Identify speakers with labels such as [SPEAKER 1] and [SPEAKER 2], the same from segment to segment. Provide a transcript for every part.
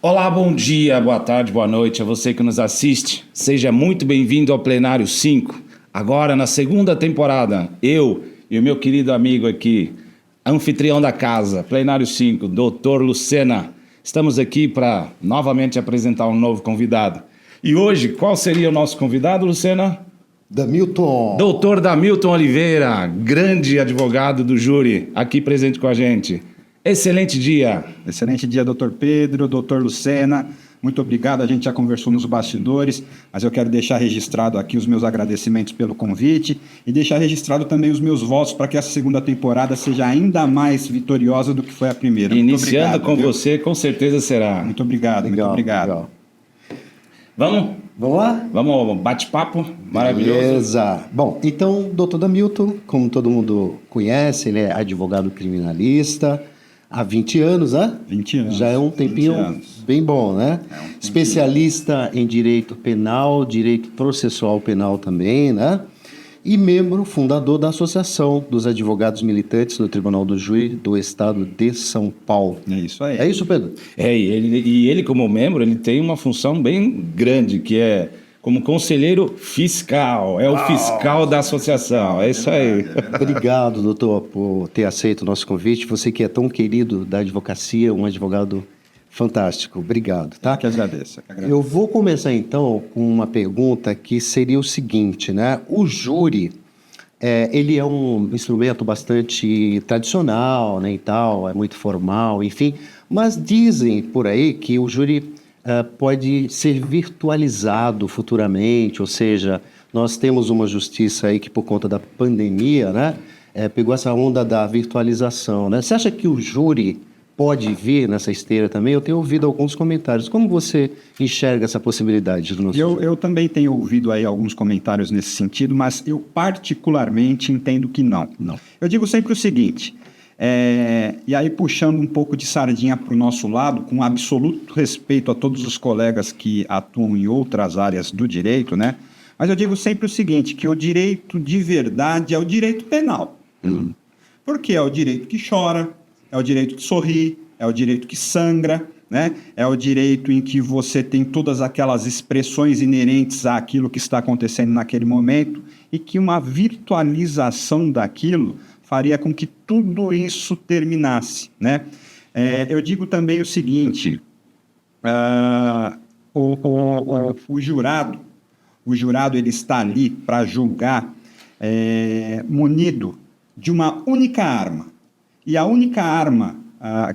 [SPEAKER 1] Olá, bom dia, boa tarde, boa noite a você que nos assiste. Seja muito bem-vindo ao Plenário 5. Agora, na segunda temporada, eu e o meu querido amigo aqui, anfitrião da casa, Plenário 5, Dr. Lucena, estamos aqui para novamente apresentar um novo convidado. E hoje, qual seria o nosso convidado, Lucena?
[SPEAKER 2] Damilton.
[SPEAKER 1] Doutor Damilton Oliveira, grande advogado do júri, aqui presente com a gente. Excelente dia.
[SPEAKER 3] Excelente dia, doutor Pedro, doutor Lucena. Muito obrigado, a gente já conversou nos bastidores, mas eu quero deixar registrado aqui os meus agradecimentos pelo convite e deixar registrado também os meus votos para que essa segunda temporada seja ainda mais vitoriosa do que foi a primeira.
[SPEAKER 1] Iniciando com você, com certeza será.
[SPEAKER 3] Muito obrigado, muito obrigado.
[SPEAKER 2] Legal.
[SPEAKER 1] Vamos
[SPEAKER 2] lá?
[SPEAKER 1] Vamos, bate-papo maravilhoso.
[SPEAKER 2] Beleza. Bom, então, doutor Damilton, como todo mundo conhece, ele é advogado criminalista há 20 anos, né?
[SPEAKER 3] 20 anos.
[SPEAKER 2] Já é um tempinho bem bom, né? Especialista em direito penal, direito processual penal também, né? E membro fundador da Associação dos Advogados Militantes do Tribunal do Júri do Estado de São Paulo.
[SPEAKER 3] É isso aí.
[SPEAKER 2] É isso, Pedro?
[SPEAKER 1] E ele como membro, ele tem uma função bem grande, que é como conselheiro fiscal. É o fiscal da associação. É isso aí.
[SPEAKER 2] Obrigado, doutor, por ter aceito o nosso convite. Você que é tão querido da advocacia, um advogado fantástico. Obrigado, tá?
[SPEAKER 3] Que agradeço.
[SPEAKER 2] Eu vou começar, então, com uma pergunta que seria o seguinte, né? O júri, ele é um instrumento bastante tradicional, né, e tal, é muito formal, enfim. Mas dizem por aí que o júri pode ser virtualizado futuramente, ou seja, nós temos uma justiça aí que, por conta da pandemia, né, pegou essa onda da virtualização, né? Você acha que o júri pode vir nessa esteira também? Eu tenho ouvido alguns comentários. Como você enxerga essa possibilidade do nosso júri?
[SPEAKER 3] Eu também tenho ouvido aí alguns comentários nesse sentido, mas eu particularmente entendo que não. Eu digo sempre o seguinte, e aí puxando um pouco de sardinha para o nosso lado, com absoluto respeito a todos os colegas que atuam em outras áreas do direito, né? Mas eu digo sempre o seguinte, que o direito de verdade é o direito penal. Porque é o direito que chora, é o direito que sorri, é o direito que sangra, né? É o direito em que você tem todas aquelas expressões inerentes àquilo que está acontecendo naquele momento e que uma virtualização daquilo faria com que tudo isso terminasse, né? Eu digo também o seguinte, o jurado ele está ali para julgar munido de uma única arma. E a única arma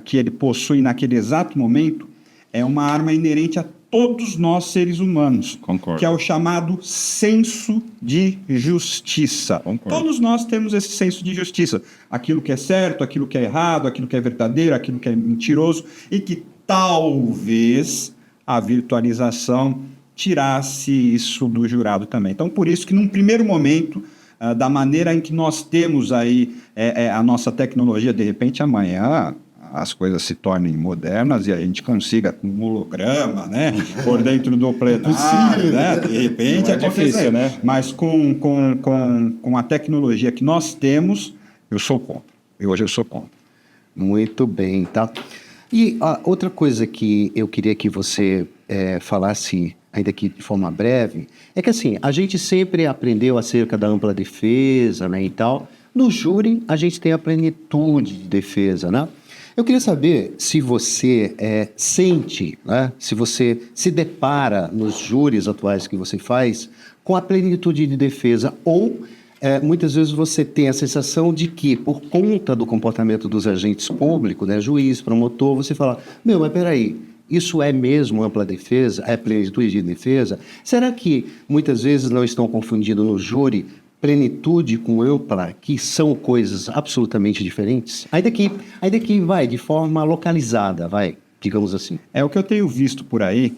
[SPEAKER 3] que ele possui naquele exato momento é uma arma inerente a todos nós seres humanos.
[SPEAKER 1] Concordo.
[SPEAKER 3] Que é o chamado senso de justiça.
[SPEAKER 1] Concordo.
[SPEAKER 3] Todos nós temos esse senso de justiça. Aquilo que é certo, aquilo que é errado, aquilo que é verdadeiro, aquilo que é mentiroso, e que talvez a virtualização tirasse isso do jurado também. Então, por isso que num primeiro momento, da maneira em que nós temos aí a nossa tecnologia, de repente amanhã as coisas se tornem modernas e a gente consiga com um holograma, né, por dentro do plenário, né, de repente
[SPEAKER 1] é difícil, né?
[SPEAKER 3] Mas com a tecnologia que nós temos, eu sou contra. E hoje eu sou contra.
[SPEAKER 2] Muito bem, tá? E outra coisa que eu queria que você falasse, ainda que de forma breve, é que assim, a gente sempre aprendeu acerca da ampla defesa, né, e tal. No júri, a gente tem a plenitude de defesa, né? Eu queria saber se você sente, né, se você se depara nos júris atuais que você faz com a plenitude de defesa ou muitas vezes você tem a sensação de que, por conta do comportamento dos agentes públicos, né, juiz, promotor, você fala, mas peraí, isso é mesmo ampla defesa? É plenitude de defesa? Será que muitas vezes não estão confundindo no júri plenitude com ampla, que são coisas absolutamente diferentes? Ainda que vai de forma localizada, digamos assim.
[SPEAKER 3] É o que eu tenho visto por aí,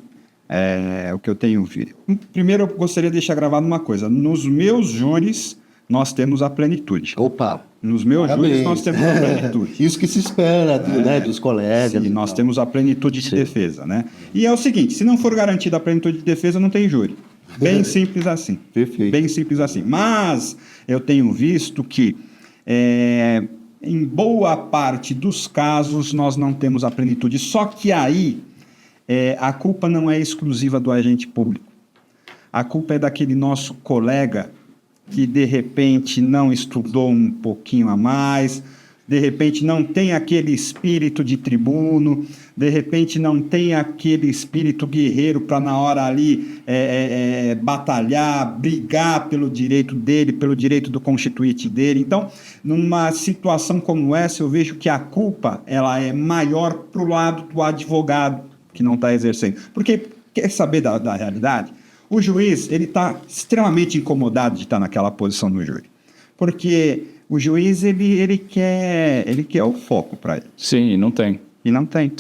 [SPEAKER 3] o que eu tenho visto. Primeiro, eu gostaria de deixar gravado uma coisa. Nos meus júris, nós temos a plenitude.
[SPEAKER 2] Opa!
[SPEAKER 3] Nos meus juízes, nós temos a plenitude.
[SPEAKER 2] Isso que se espera né, dos colegas.
[SPEAKER 3] Sim, nós temos a plenitude de
[SPEAKER 2] Sim.
[SPEAKER 3] defesa, né? E é o seguinte, se não for garantida a plenitude de defesa, não tem júri. Bem simples assim.
[SPEAKER 2] Perfeito.
[SPEAKER 3] Bem simples assim. Mas eu tenho visto que, em boa parte dos casos, nós não temos a plenitude. Só que aí, a culpa não é exclusiva do agente público. A culpa é daquele nosso colega que, de repente, não estudou um pouquinho a mais, de repente não tem aquele espírito de tribuno, de repente não tem aquele espírito guerreiro para na hora ali batalhar, brigar pelo direito dele, pelo direito do constituinte dele. Então, numa situação como essa, eu vejo que a culpa ela é maior para o lado do advogado que não está exercendo. Porque, quer saber da realidade? O juiz ele está extremamente incomodado de estar naquela posição no júri. Porque o juiz ele quer o foco para ele.
[SPEAKER 1] Sim, não tem.
[SPEAKER 3] E não tem.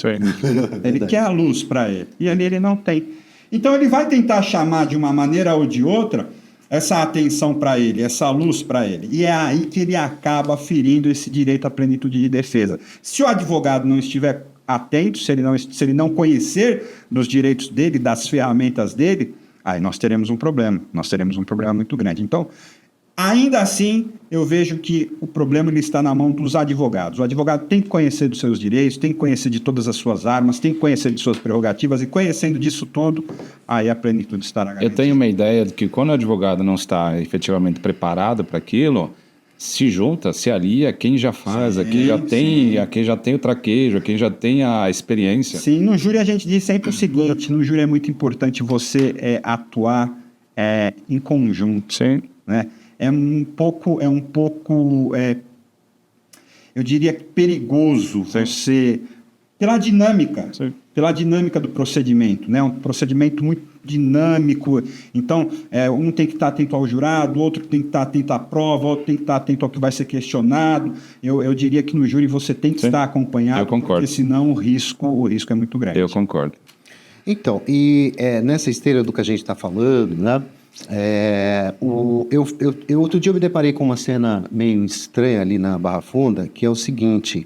[SPEAKER 3] Ele quer a luz para ele. E ali ele não tem. Então ele vai tentar chamar de uma maneira ou de outra essa atenção para ele, essa luz para ele. E é aí que ele acaba ferindo esse direito à plenitude de defesa. Se o advogado não estiver atento, se ele não conhecer dos direitos dele, das ferramentas dele, aí nós teremos um problema. Nós teremos um problema muito grande. Então, ainda assim, eu vejo que o problema ele está na mão dos advogados. O advogado tem que conhecer dos seus direitos, tem que conhecer de todas as suas armas, tem que conhecer de suas prerrogativas, e conhecendo disso todo, aí a plenitude estará garantida.
[SPEAKER 1] Eu tenho uma ideia de que quando o advogado não está efetivamente preparado para aquilo, se junta, se alia quem já faz, a quem já tem o traquejo, a quem já tem a experiência.
[SPEAKER 3] Sim, no júri a gente diz sempre o seguinte, no júri é muito importante você atuar em conjunto.
[SPEAKER 1] Sim.
[SPEAKER 3] Né? Eu diria perigoso você, pela dinâmica do procedimento, né? Um procedimento muito dinâmico, então um tem que estar atento ao jurado, outro tem que estar atento à prova, outro tem que estar atento ao que vai ser questionado. Eu diria que no júri você tem que estar acompanhado,
[SPEAKER 1] eu concordo.
[SPEAKER 3] Porque senão o risco é muito grande.
[SPEAKER 1] Eu concordo.
[SPEAKER 2] Então, e nessa esteira do que a gente está falando, né? Outro dia eu me deparei com uma cena meio estranha ali na Barra Funda, que é o seguinte: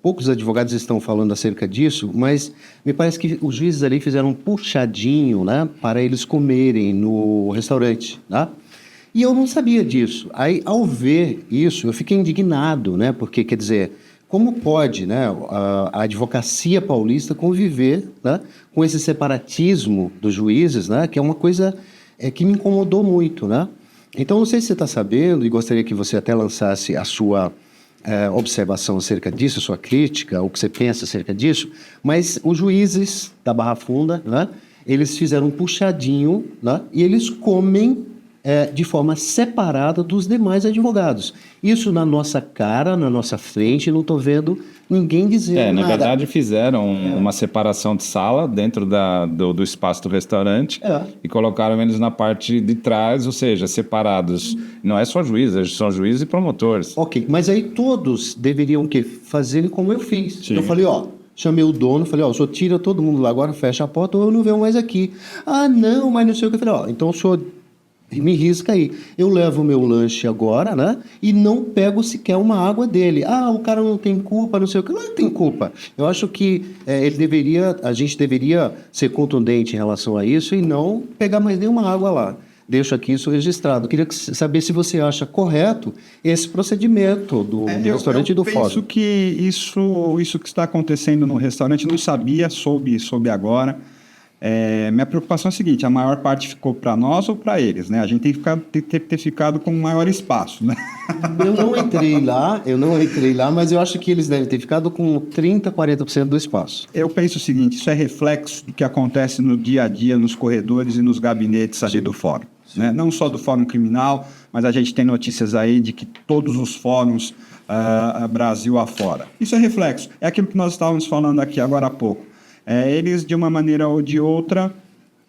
[SPEAKER 2] poucos advogados estão falando acerca disso, mas me parece que os juízes ali fizeram um puxadinho, né, para eles comerem no restaurante, né? E eu não sabia disso. Aí, ao ver isso, eu fiquei indignado, né? Porque, quer dizer, como pode, né, a advocacia paulista conviver, né, com esse separatismo dos juízes, né, que é uma coisa que me incomodou muito, né? Então, não sei se você está sabendo, e gostaria que você até lançasse a sua observação acerca disso, a sua crítica, o que você pensa acerca disso, mas os juízes da Barra Funda, né, eles fizeram um puxadinho, né, e eles comem de forma separada dos demais advogados. Isso na nossa cara, na nossa frente, não estou vendo ninguém dizendo
[SPEAKER 1] Na
[SPEAKER 2] nada.
[SPEAKER 1] verdade, fizeram uma separação de sala dentro do espaço do restaurante e colocaram eles na parte de trás, ou seja, separados. Não é só juízes, são juízes e promotores.
[SPEAKER 2] Ok, mas aí todos deveriam o quê? Fazerem como eu fiz.
[SPEAKER 1] Sim.
[SPEAKER 2] Eu falei, chamei o dono, falei, o senhor tira todo mundo lá agora, fecha a porta, ou eu não venho mais aqui. Ah, não, mas não sei o que. Eu falei, então o senhor me risca aí. Eu levo o meu lanche agora, né? E não pego sequer uma água dele. Ah, o cara não tem culpa, não sei o que. Não tem culpa. Eu acho que a gente deveria ser contundente em relação a isso e não pegar mais nenhuma água lá. Deixo aqui isso registrado. Queria saber se você acha correto esse procedimento do restaurante e do fórum.
[SPEAKER 3] Eu penso que isso que está acontecendo no restaurante, não sabia, soube agora. Minha preocupação é a seguinte: a maior parte ficou para nós ou para eles, né? A gente tem que ter ficado com um maior espaço, né?
[SPEAKER 2] Eu não entrei lá, mas eu acho que eles devem ter ficado com 30%, 40% do espaço.
[SPEAKER 3] Eu penso o seguinte: isso é reflexo do que acontece no dia a dia, nos corredores e nos gabinetes ali do fórum, né? Não só do fórum criminal, mas a gente tem notícias aí de que todos os fóruns Brasil afora. Isso é reflexo, é aquilo que nós estávamos falando aqui agora há pouco. Eles, de uma maneira ou de outra,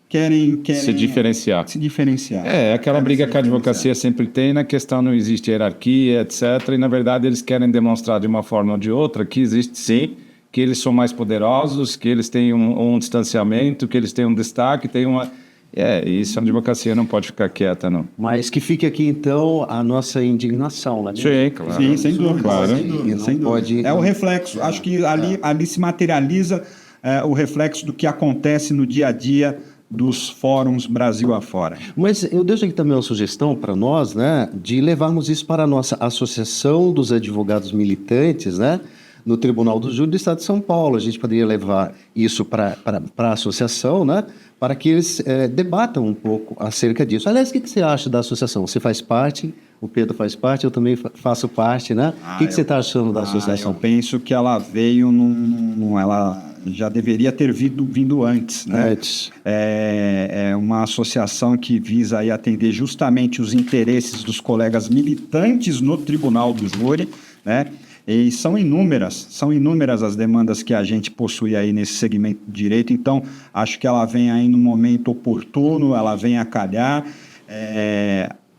[SPEAKER 3] querem
[SPEAKER 1] se diferenciar. Aquela briga que a advocacia sempre tem na questão, não existe hierarquia, etc. E, na verdade, eles querem demonstrar de uma forma ou de outra que existe sim, que eles são mais poderosos, que eles têm um distanciamento, que eles têm um destaque, Isso a advocacia não pode ficar quieta, não.
[SPEAKER 2] Mas que fique aqui, então, a nossa indignação, né?
[SPEAKER 1] Sim, claro.
[SPEAKER 3] Sim, sem dúvida.
[SPEAKER 1] Claro.
[SPEAKER 3] Sem dúvida.
[SPEAKER 2] Pode...
[SPEAKER 3] É o reflexo. Acho que ali se materializa o reflexo do que acontece no dia a dia dos fóruns Brasil afora.
[SPEAKER 2] Mas eu deixo aqui também uma sugestão para nós, né, de levarmos isso para a nossa Associação dos Advogados Militantes, né, no Tribunal do Júri do Estado de São Paulo. A gente poderia levar isso para a associação, né, para que eles debatam um pouco acerca disso. Aliás, o que você acha da associação? Você faz parte, o Pedro faz parte, eu também faço parte, né? O que você está achando da associação?
[SPEAKER 3] Eu penso que ela veio ela já deveria ter vindo antes, né?
[SPEAKER 2] Antes.
[SPEAKER 3] É uma associação que visa aí atender justamente os interesses dos colegas militantes no Tribunal do Júri, né? E são inúmeras as demandas que a gente possui aí nesse segmento de direito, então acho que ela vem aí no momento oportuno, ela vem a calhar.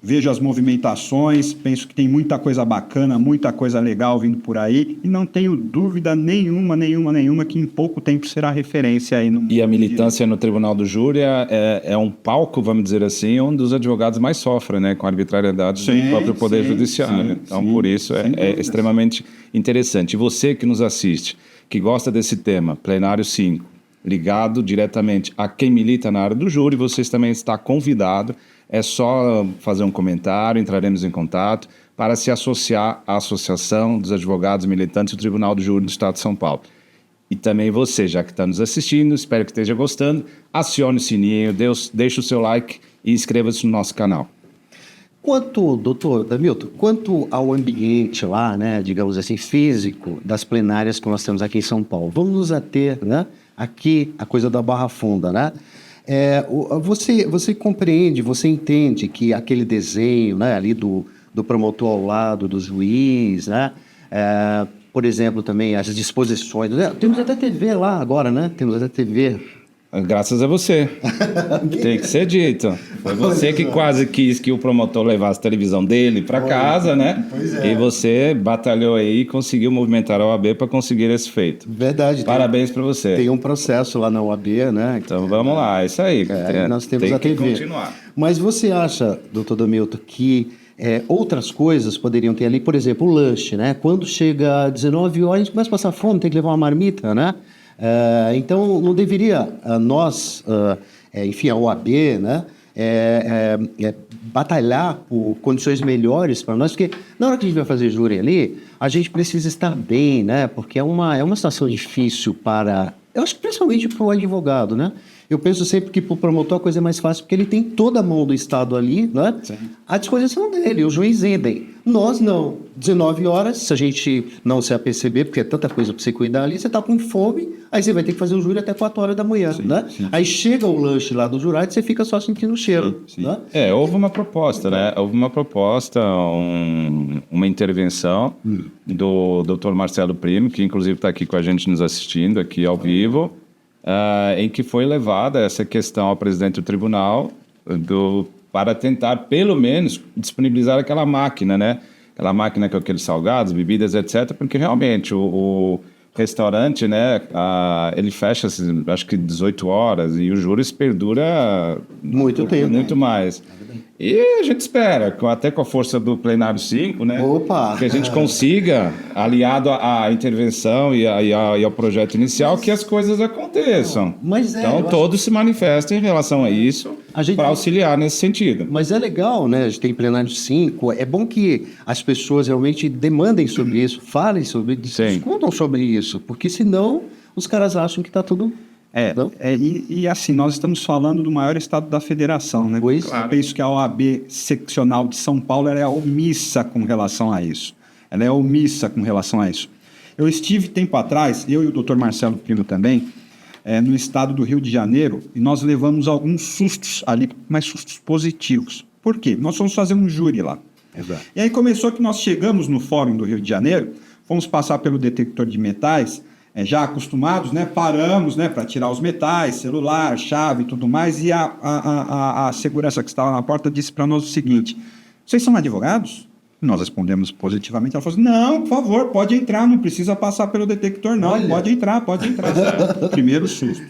[SPEAKER 3] Vejo as movimentações, penso que tem muita coisa bacana, muita coisa legal vindo por aí, e não tenho dúvida nenhuma que em pouco tempo será referência aí no...
[SPEAKER 1] E a militância no Tribunal do Júri é um palco, vamos dizer assim, onde os advogados mais sofrem, né, com a arbitrariedade do próprio Poder Judiciário. Então, por isso, é extremamente interessante. E você que nos assiste, que gosta desse tema, Plenário 5, ligado diretamente a quem milita na área do júri, vocês também está convidado. É só fazer um comentário, entraremos em contato para se associar à Associação dos Advogados Militantes do Tribunal do Júri do Estado de São Paulo. E também você, já que está nos assistindo, espero que esteja gostando, acione o sininho, deixe o seu like e inscreva-se no nosso canal.
[SPEAKER 2] Doutor Damilton, quanto ao ambiente lá, né, digamos assim, físico das plenárias que nós temos aqui em São Paulo, vamos nos ater, né, aqui a coisa da Barra Funda, né? Você compreende, você entende que aquele desenho, né, ali do promotor ao lado do juiz, né? Por exemplo, também as disposições, né? Temos até TV lá agora, né? Temos até TV.
[SPEAKER 1] Graças a você. Tem que ser dito. Foi você que quase quis que o promotor levasse a televisão dele para casa, né?
[SPEAKER 2] Pois é.
[SPEAKER 1] E você batalhou aí e conseguiu movimentar a OAB para conseguir esse feito.
[SPEAKER 2] Verdade.
[SPEAKER 1] Parabéns para você.
[SPEAKER 2] Tem um processo lá na OAB, né?
[SPEAKER 1] Então vamos lá, é isso aí.
[SPEAKER 2] Nós temos
[SPEAKER 1] tem
[SPEAKER 2] a
[SPEAKER 1] que
[SPEAKER 2] TV.
[SPEAKER 1] continuar.
[SPEAKER 2] Mas você acha, doutor Damilton, que outras coisas poderiam ter ali? Por exemplo, o lanche, né? Quando chega 19 horas, a gente começa a passar fome, tem que levar uma marmita, né? Então, não deveria nós, enfim, a OAB, né, batalhar por condições melhores para nós, porque na hora que a gente vai fazer júri ali, a gente precisa estar bem, né, porque é uma situação difícil eu acho que principalmente para o advogado, né? Eu penso sempre que para o promotor a coisa é mais fácil, porque ele tem toda a mão do Estado ali, né? Sim. À disposição dele, o juiz idem. Nós não. 19 horas, se a gente não se aperceber, porque é tanta coisa para você cuidar ali, você está com fome, aí você vai ter que fazer o júri até 4 horas da manhã, né? Sim. Aí chega o lanche lá do jurado e você fica só sentindo o cheiro.
[SPEAKER 3] Sim.
[SPEAKER 2] Né?
[SPEAKER 1] Houve uma proposta, né? Houve uma proposta, uma intervenção do Dr. Marcelo Primo, que inclusive está aqui com a gente nos assistindo, aqui ao vivo, em que foi levada essa questão ao presidente do tribunal para tentar, pelo menos, disponibilizar aquela máquina, né? Aquela máquina com aqueles salgados, bebidas, etc., porque realmente o restaurante, né, ele fecha, acho que 18 horas e o juros perdura
[SPEAKER 2] muito tempo,
[SPEAKER 1] muito mais. E a gente espera, até com a força do Plenário 5, né, que a gente consiga, aliado à intervenção e ao projeto inicial, que as coisas aconteçam. Então, todos se manifestam em relação a isso para auxiliar nesse sentido.
[SPEAKER 2] Mas é legal, né? A gente tem Plenário 5, é bom que as pessoas realmente demandem sobre isso, falem sobre isso, discutam sobre isso, porque senão os caras acham que está tudo...
[SPEAKER 3] E assim, nós estamos falando do maior estado da federação, né?
[SPEAKER 2] Pois,
[SPEAKER 3] claro. Eu penso que a OAB seccional de São Paulo ela é omissa com relação a isso. Eu estive tempo atrás, eu e o Dr. Marcelo Primo também, no estado do Rio de Janeiro, e nós levamos alguns sustos ali, mas sustos positivos. Por quê? Nós fomos fazer um júri lá.
[SPEAKER 2] Exato.
[SPEAKER 3] E aí começou que nós chegamos no Fórum do Rio de Janeiro, fomos passar pelo detector de metais, já acostumados, né? Paramos, né, para tirar os metais, celular, chave e tudo mais, e a segurança que estava na porta disse para nós o seguinte: vocês são advogados? Nós respondemos positivamente. Ela falou assim: não, por favor, pode entrar, não precisa passar pelo detector, não. Olha. Pode entrar. Primeiro susto.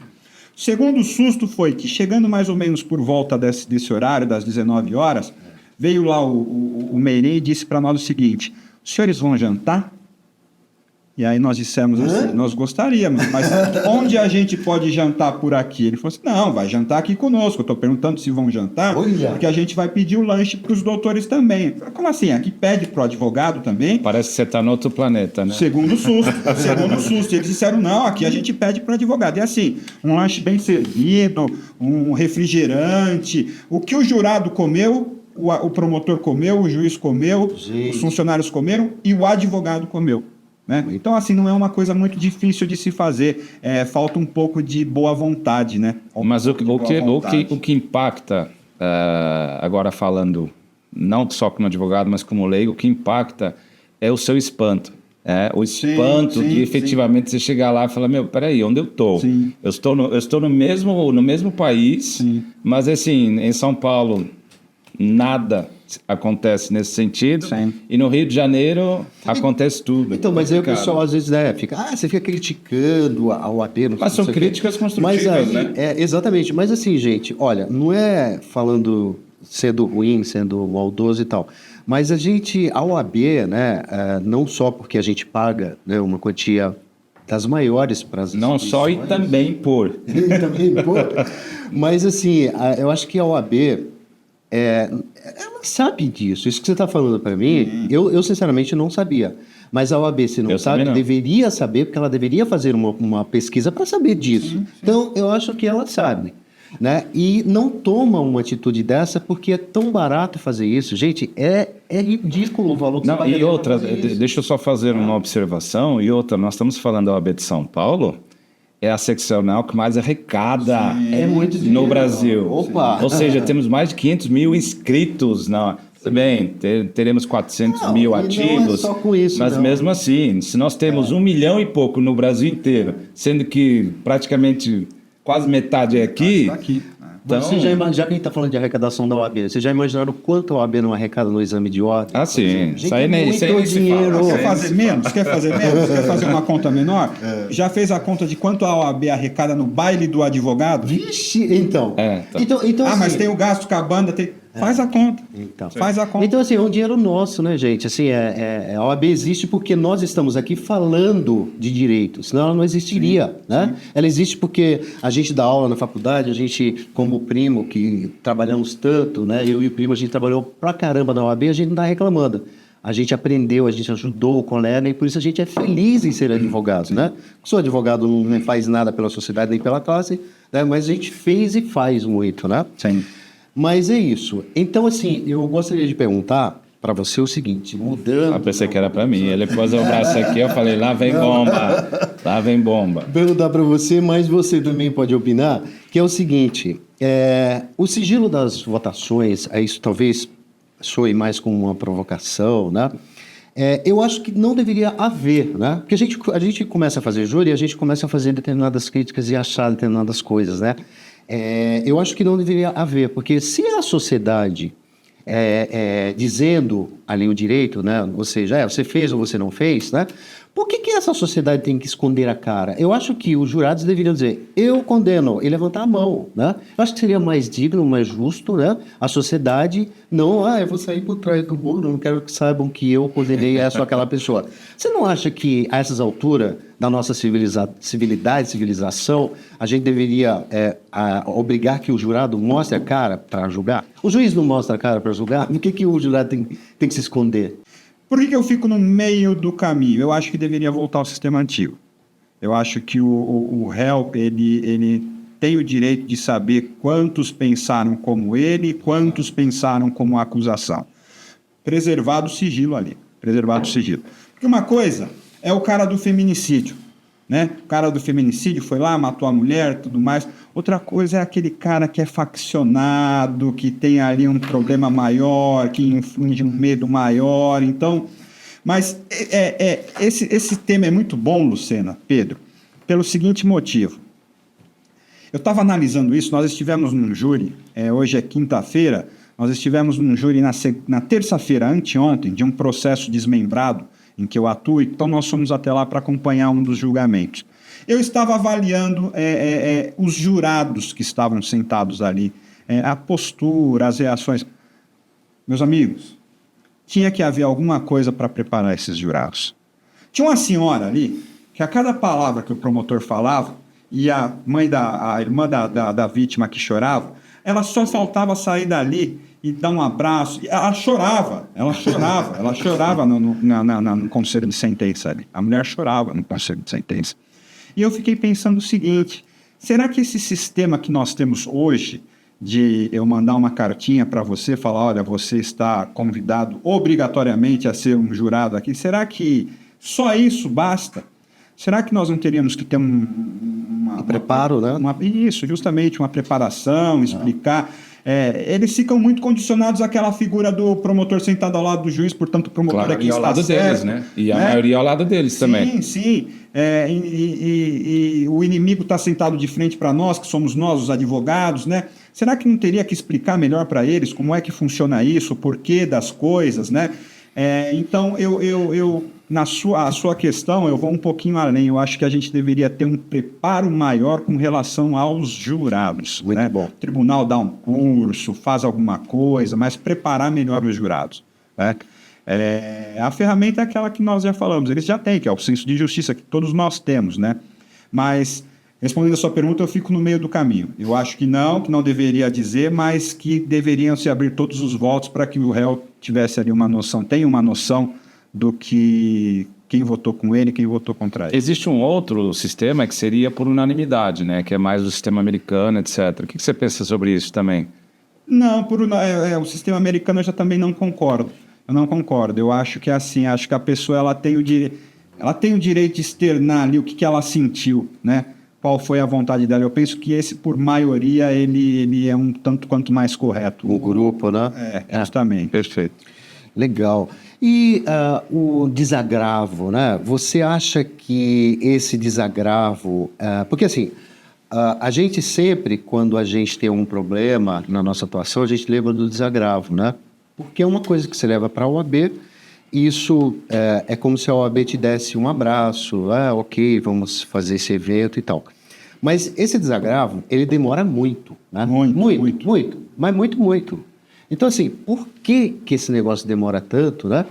[SPEAKER 3] Segundo susto foi que, chegando mais ou menos por volta desse horário, das 19 horas, veio lá o Meirê e disse para nós o seguinte: os senhores vão jantar? E aí nós dissemos assim, nós gostaríamos, mas onde a gente pode jantar por aqui? Ele falou assim, não, vai jantar aqui conosco. Eu estou perguntando se vão jantar, porque a gente vai pedir o lanche para os doutores também. Eu falei, como assim? Aqui pede para o advogado também?
[SPEAKER 1] Parece que você está no outro planeta, né?
[SPEAKER 3] Segundo susto. Eles disseram, não, aqui a gente pede para o advogado. E assim, um lanche bem servido, um refrigerante. O que o jurado comeu, o promotor comeu, o juiz comeu, os funcionários comeram e o advogado comeu. Né? Então, assim, não é uma coisa muito difícil de se fazer. Falta um pouco de boa vontade, né?
[SPEAKER 1] Mas o que impacta, agora falando, não só como advogado, mas como leigo, o que impacta é o seu espanto. O espanto que efetivamente você chegar lá e falar, meu, peraí, onde eu estou? Eu estou no mesmo país, mas assim, em São Paulo, nada acontece nesse sentido. E no Rio de Janeiro acontece tudo.
[SPEAKER 2] Então, mas aí o pessoal às vezes você fica criticando a OAB.
[SPEAKER 1] Mas são críticas construtivas, né?
[SPEAKER 2] Exatamente. Mas assim, gente, olha, não é falando sendo ruim, sendo maldoso e tal, mas a OAB, né, não só porque a gente paga, né, uma quantia das maiores para as
[SPEAKER 1] não só e também por.
[SPEAKER 2] Mas assim, eu acho que a OAB ela sabe disso. Isso que você está falando para mim, eu sinceramente não sabia. Mas a OAB, se não sabe, deveria saber, porque ela deveria fazer uma pesquisa para saber disso. Então, eu acho que ela sabe. Né? E não toma uma atitude dessa porque é tão barato fazer isso. Gente, é ridículo o valor que você paga.
[SPEAKER 1] E outra, deixa eu só fazer uma observação. E outra, nós estamos falando da OAB de São Paulo, é a seccional que mais arrecada no Brasil.
[SPEAKER 2] Opa.
[SPEAKER 1] Ou seja, temos mais de 500 mil inscritos. Bem, teremos 400 mil ativos,
[SPEAKER 2] não é só com isso,
[SPEAKER 1] mas mesmo assim, se nós temos 1 milhão e pouco no Brasil inteiro, sendo que praticamente quase metade é aqui...
[SPEAKER 2] Então, já que a gente está falando de arrecadação da OAB, vocês já imaginaram quanto a OAB não arrecada no exame de ordem?
[SPEAKER 1] Sim.
[SPEAKER 2] Isso aí nem dinheiro.
[SPEAKER 3] Quer fazer menos? Quer fazer uma conta menor? Já fez a conta de quanto a OAB arrecada no baile do advogado?
[SPEAKER 2] Vixe, então.
[SPEAKER 3] Então assim, mas tem o gasto com a banda, faz a conta. Faz a conta.
[SPEAKER 2] Então, assim, é um dinheiro nosso, né, gente? Assim, a OAB existe porque nós estamos aqui falando de direito, senão ela não existiria, né? Ela existe porque a gente dá aula na faculdade, a gente, como primo, que trabalhamos tanto, né? Eu e o primo, a gente trabalhou pra caramba na OAB, a gente não está reclamando. A gente aprendeu, a gente ajudou o colega e por isso a gente é feliz em ser advogado, né? Sou advogado, não faz nada pela sociedade nem pela classe, né? Mas a gente fez e faz muito, né?
[SPEAKER 3] Sim.
[SPEAKER 2] Mas é isso. Então, assim, eu gostaria de perguntar para você o seguinte, mudando...
[SPEAKER 1] Eu pensei que era para mim. Ele pôs o braço aqui, eu falei, lá vem bomba. Lá vem bomba.
[SPEAKER 2] Perguntar para você, mas você também pode opinar, que é o seguinte, o sigilo das votações, isso talvez soe mais como uma provocação, né? Eu acho que não deveria haver, né? Porque a gente começa a fazer júri e a gente começa a fazer determinadas críticas e achar determinadas coisas, né? Eu acho que não deveria haver, porque se a sociedade dizendo ali o direito, né? Ou seja, você fez ou você não fez, né? Por que essa sociedade tem que esconder a cara? Eu acho que os jurados deveriam dizer, eu condeno, e levantar a mão, né? Eu acho que seria mais digno, mais justo, né? A sociedade, não, eu vou sair por trás do muro, não quero que saibam que eu condenei essa ou aquela pessoa. Você não acha que, a essas alturas da nossa civilização, a gente deveria obrigar que o jurado mostre a cara para julgar? O juiz não mostra a cara para julgar? Por que o jurado tem que se esconder?
[SPEAKER 3] Por que eu fico no meio do caminho? Eu acho que deveria voltar ao sistema antigo. Eu acho que o réu, ele tem o direito de saber quantos pensaram como ele e quantos pensaram como a acusação. Preservado o sigilo ali. Preservado o sigilo. Porque uma coisa é o cara do feminicídio, né? O cara do feminicídio foi lá, matou a mulher, tudo mais. Outra coisa é aquele cara que é faccionado, que tem ali um problema maior, que inflige um medo maior. Então, mas esse tema é muito bom, Lucena, Pedro, pelo seguinte motivo. Eu estava analisando isso, nós estivemos num júri, hoje é quinta-feira, nós estivemos num júri na terça-feira, anteontem, de um processo desmembrado em que eu atuo, então nós fomos até lá para acompanhar um dos julgamentos. Eu estava avaliando os jurados que estavam sentados ali, a postura, as reações. Meus amigos, tinha que haver alguma coisa para preparar esses jurados. Tinha uma senhora ali, que a cada palavra que o promotor falava, e a irmã da vítima que chorava, ela só faltava sair dali e dar um abraço. Ela chorava no conselho de sentença ali. A mulher chorava no conselho de sentença. E eu fiquei pensando o seguinte, será que esse sistema que nós temos hoje, de eu mandar uma cartinha para você, falar, olha, você está convidado obrigatoriamente a ser um jurado aqui, será que só isso basta? Será que nós não teríamos que ter um
[SPEAKER 2] preparo, né?
[SPEAKER 3] Isso, justamente, uma preparação, explicar. Eles ficam muito condicionados àquela figura do promotor sentado ao lado do juiz, portanto, o promotor
[SPEAKER 1] claro,
[SPEAKER 3] aqui
[SPEAKER 1] e ao
[SPEAKER 3] está
[SPEAKER 1] lado
[SPEAKER 3] certo,
[SPEAKER 1] deles, né? E a maioria ao lado deles também.
[SPEAKER 3] Sim. E o inimigo está sentado de frente para nós, que somos nós, os advogados, né? Será que não teria que explicar melhor para eles como é que funciona isso, o porquê das coisas, né? Então, a sua questão, eu vou um pouquinho além. Eu acho que a gente deveria ter um preparo maior com relação aos jurados.
[SPEAKER 2] Muito
[SPEAKER 3] né?
[SPEAKER 2] bom.
[SPEAKER 3] O tribunal dá um curso, faz alguma coisa, mas preparar melhor os jurados. Né? A ferramenta é aquela que nós já falamos. Eles já têm, que é o senso de justiça, que todos nós temos. Né? Mas, respondendo a sua pergunta, eu fico no meio do caminho. Eu acho que não deveria dizer, mas que deveriam se abrir todos os votos para que o réu tivesse ali tenha uma noção do que quem votou com ele e quem votou contra ele.
[SPEAKER 1] Existe um outro sistema que seria por unanimidade, né? Que é mais o sistema americano, etc. O que você pensa sobre isso também?
[SPEAKER 3] Não, o sistema americano eu já também não concordo. Eu não concordo. Eu acho que é assim, acho que a pessoa ela tem o direito de externar ali o que ela sentiu, né? Qual foi a vontade dela. Eu penso que esse, por maioria, ele é um tanto quanto mais correto.
[SPEAKER 2] O grupo, né?
[SPEAKER 3] Justamente.
[SPEAKER 1] Perfeito.
[SPEAKER 2] Legal. E o desagravo, né? Você acha que esse desagravo... porque assim, a gente sempre, quando a gente tem um problema na nossa atuação, a gente lembra do desagravo, né? Porque é uma coisa que você leva para a OAB, isso é como se a OAB te desse um abraço, ok, vamos fazer esse evento e tal. Mas esse desagravo, ele demora muito, né? Muito. Mas muito. Então, assim, por que esse negócio demora tanto, né?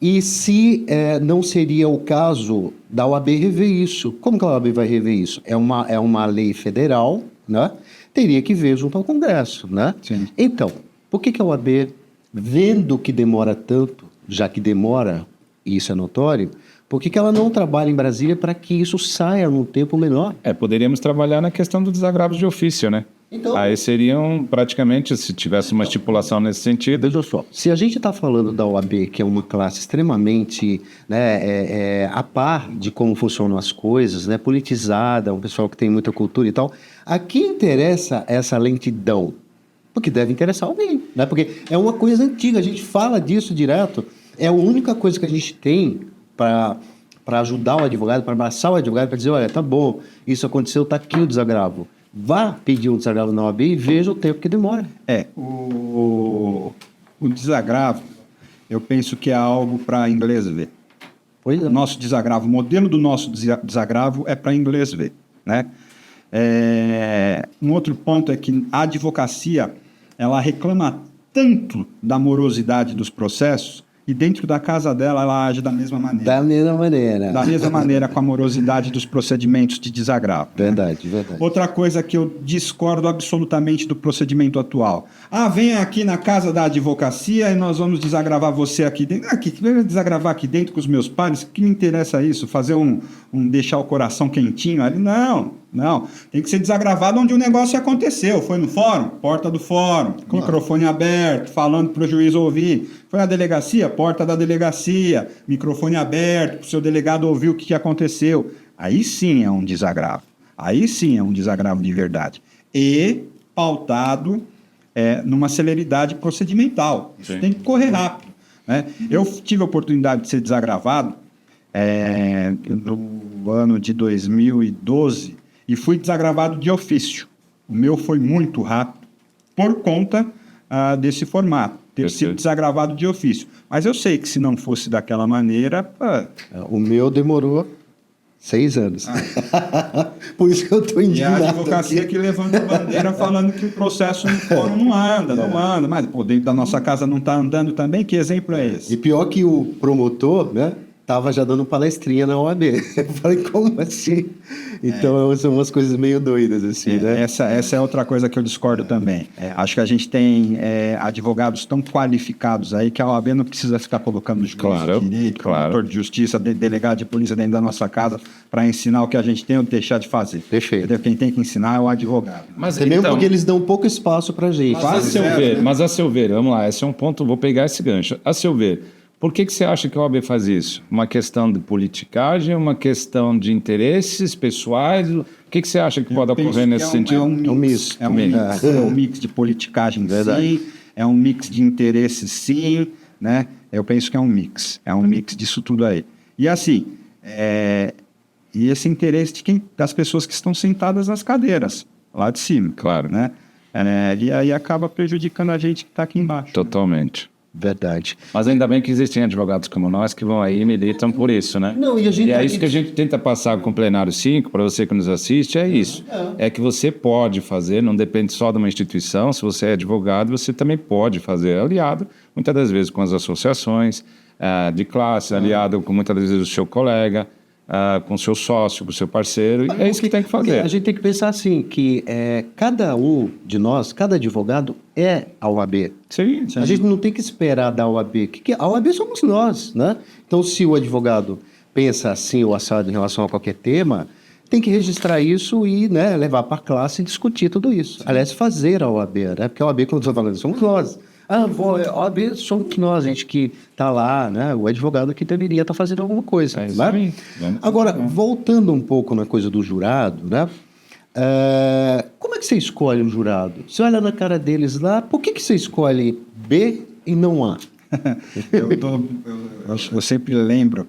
[SPEAKER 2] E se não seria o caso da OAB rever isso? Como que a OAB vai rever isso? É uma lei federal, né? Teria que ver junto ao Congresso, né?
[SPEAKER 3] Sim.
[SPEAKER 2] Então, por que a OAB, vendo que demora tanto, já que demora, e isso é notório, por que ela não trabalha em Brasília para que isso saia num tempo menor?
[SPEAKER 1] Poderíamos trabalhar na questão do desagravo de ofício, né?
[SPEAKER 2] Então,
[SPEAKER 1] aí seriam praticamente, se tivesse uma estipulação nesse sentido...
[SPEAKER 2] Veja só, se a gente está falando da OAB, que é uma classe extremamente a par de como funcionam as coisas, né, politizada, um pessoal que tem muita cultura e tal, a quem interessa essa lentidão? Porque deve interessar alguém, né? Porque é uma coisa antiga, a gente fala disso direto, é a única coisa que a gente tem para ajudar o advogado, para abraçar o advogado, para dizer, olha, tá bom, isso aconteceu, tá aqui o desagravo. Vá pedir um desagravo na OAB e veja o tempo que demora.
[SPEAKER 3] O desagravo, eu penso que é algo para inglês ver.
[SPEAKER 2] Pois é.
[SPEAKER 3] Nosso desagravo, o modelo do nosso desagravo é para inglês ver, né? Um outro ponto é que a advocacia, ela reclama tanto da morosidade dos processos e dentro da casa dela ela age da mesma maneira.
[SPEAKER 2] Da mesma maneira.
[SPEAKER 3] Da mesma maneira com a morosidade dos procedimentos de desagravo.
[SPEAKER 2] Verdade.
[SPEAKER 3] Outra coisa que eu discordo absolutamente do procedimento atual. Venha aqui na casa da advocacia e nós vamos desagravar você aqui dentro. Desagravar aqui dentro com os meus pares? Que me interessa isso? Fazer deixar o coração quentinho ali? Não. Tem que ser desagravado onde o negócio aconteceu. Foi no fórum? Porta do fórum. Claro. Microfone aberto, falando para o juiz ouvir. Foi na delegacia? Porta da delegacia. Microfone aberto, para o seu delegado ouvir o que aconteceu. Aí sim é um desagravo. Aí sim é um desagravo de verdade. E pautado numa celeridade procedimental. Isso tem que correr rápido. Né? Eu tive a oportunidade de ser desagravado no ano de 2012 e fui desagravado de ofício. O meu foi muito rápido por conta desse formato. ter sido desagravado de ofício. Mas eu sei que se não fosse daquela maneira...
[SPEAKER 2] O meu demorou 6 anos. Por isso que eu estou indignado.
[SPEAKER 3] E a advocacia
[SPEAKER 2] aqui.
[SPEAKER 3] que levanta a bandeira falando que o processo no fórum não anda. Mas dentro da nossa casa não está andando também? Que exemplo é esse?
[SPEAKER 2] E pior que o promotor, né? Tava já dando palestrinha na OAB. Eu falei, como assim? Então, são umas coisas meio doidas, assim, né?
[SPEAKER 3] Essa é outra coisa que eu discordo também. Acho que a gente tem advogados tão qualificados aí que a OAB não precisa ficar colocando juiz de direito, promotor de justiça, delegado de polícia dentro da nossa casa para ensinar o que a gente tem ou deixar de fazer.
[SPEAKER 2] Perfeito.
[SPEAKER 3] Entendeu? Quem tem que ensinar é o advogado.
[SPEAKER 1] Mas
[SPEAKER 2] Até mesmo porque eles dão pouco espaço pra gente.
[SPEAKER 1] Mas a seu ver, vamos lá, esse é um ponto, vou pegar esse gancho. A seu ver, por que você acha que a OAB faz isso? Uma questão de politicagem, uma questão de interesses pessoais? O que você acha que pode ocorrer nesse sentido?
[SPEAKER 2] É um mix.
[SPEAKER 3] É um mix de politicagem, sim. É um mix de interesses, sim. Né? Eu penso que é um mix. É um mix disso tudo aí. E assim, e esse interesse das pessoas que estão sentadas nas cadeiras, lá de cima.
[SPEAKER 1] Claro.
[SPEAKER 3] Né? E aí acaba prejudicando a gente que está aqui embaixo.
[SPEAKER 1] Totalmente.
[SPEAKER 2] Verdade.
[SPEAKER 1] Mas ainda bem que existem advogados como nós que vão aí e militam por isso, né?
[SPEAKER 2] Não, e a gente
[SPEAKER 1] é isso que a gente tenta passar com o Plenário 5, para você que nos assiste, é isso. É que você pode fazer, não depende só de uma instituição, se você é advogado, você também pode fazer, aliado, muitas das vezes com as associações de classe, aliado com muitas das vezes o seu colega, com o seu sócio, com o seu parceiro, é isso que tem que fazer.
[SPEAKER 2] A gente tem que pensar assim, que cada um de nós, cada advogado é a OAB.
[SPEAKER 1] Sim.
[SPEAKER 2] A gente não tem que esperar da OAB. A OAB somos nós, né? Então, se o advogado pensa assim ou assado em relação a qualquer tema, tem que registrar isso e, né, levar para a classe e discutir tudo isso. Sim. Aliás, fazer a OAB, né? Porque a OAB, quando eu estou falando, somos nós. A OAB somos nós, gente que está lá, né? O advogado que deveria estar fazendo alguma coisa. Né? Agora, voltando um pouco na coisa do jurado, né? Como é que você escolhe um jurado? Você olha na cara deles lá, por que você escolhe B e não A?
[SPEAKER 3] Eu sempre lembro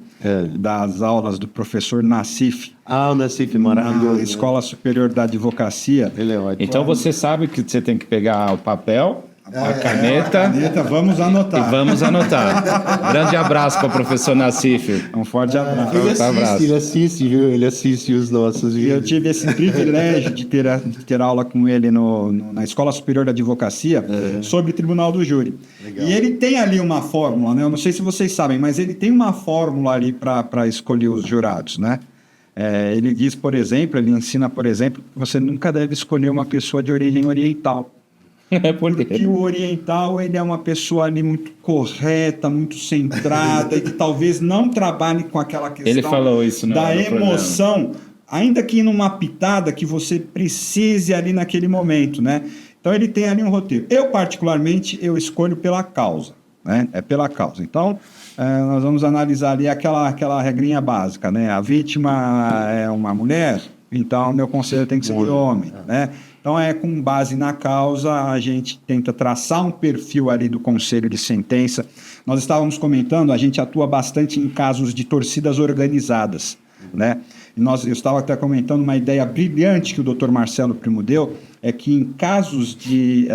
[SPEAKER 3] das aulas do professor Nassif.
[SPEAKER 2] O Nassif, maravilhoso.
[SPEAKER 3] Na Escola Superior da Advocacia.
[SPEAKER 2] Ele é ótimo.
[SPEAKER 1] Então você sabe que você tem que pegar o papel, a caneta,
[SPEAKER 3] vamos anotar.
[SPEAKER 1] E vamos anotar. Grande abraço para o professor Nassif.
[SPEAKER 3] Um forte abraço.
[SPEAKER 2] Ele assiste os nossos vídeos.
[SPEAKER 3] Eu tive esse privilégio de ter aula com ele na Escola Superior da Advocacia sobre Tribunal do Júri. Legal. E ele tem ali uma fórmula, né? Eu não sei se vocês sabem, mas ele tem uma fórmula ali para escolher os jurados, né? Ele diz, por exemplo, ele ensina, por exemplo, que você nunca deve escolher uma pessoa de origem oriental. Porque o oriental ele é uma pessoa ali muito correta, muito centrada e que talvez não trabalhe com aquela questão
[SPEAKER 1] ele falou isso,
[SPEAKER 3] da emoção, ainda que numa pitada que você precise ali naquele momento, né? Então ele tem ali um roteiro. Eu particularmente escolho pela causa, né? É pela causa. Então nós vamos analisar ali aquela regrinha básica, né? A vítima é uma mulher, então meu conselho tem que ser de homem, né? Então, com base na causa, a gente tenta traçar um perfil ali do conselho de sentença. Nós estávamos comentando, a gente atua bastante em casos de torcidas organizadas, né? Eu estava até comentando uma ideia brilhante que o Dr. Marcelo Primo deu, é que em casos de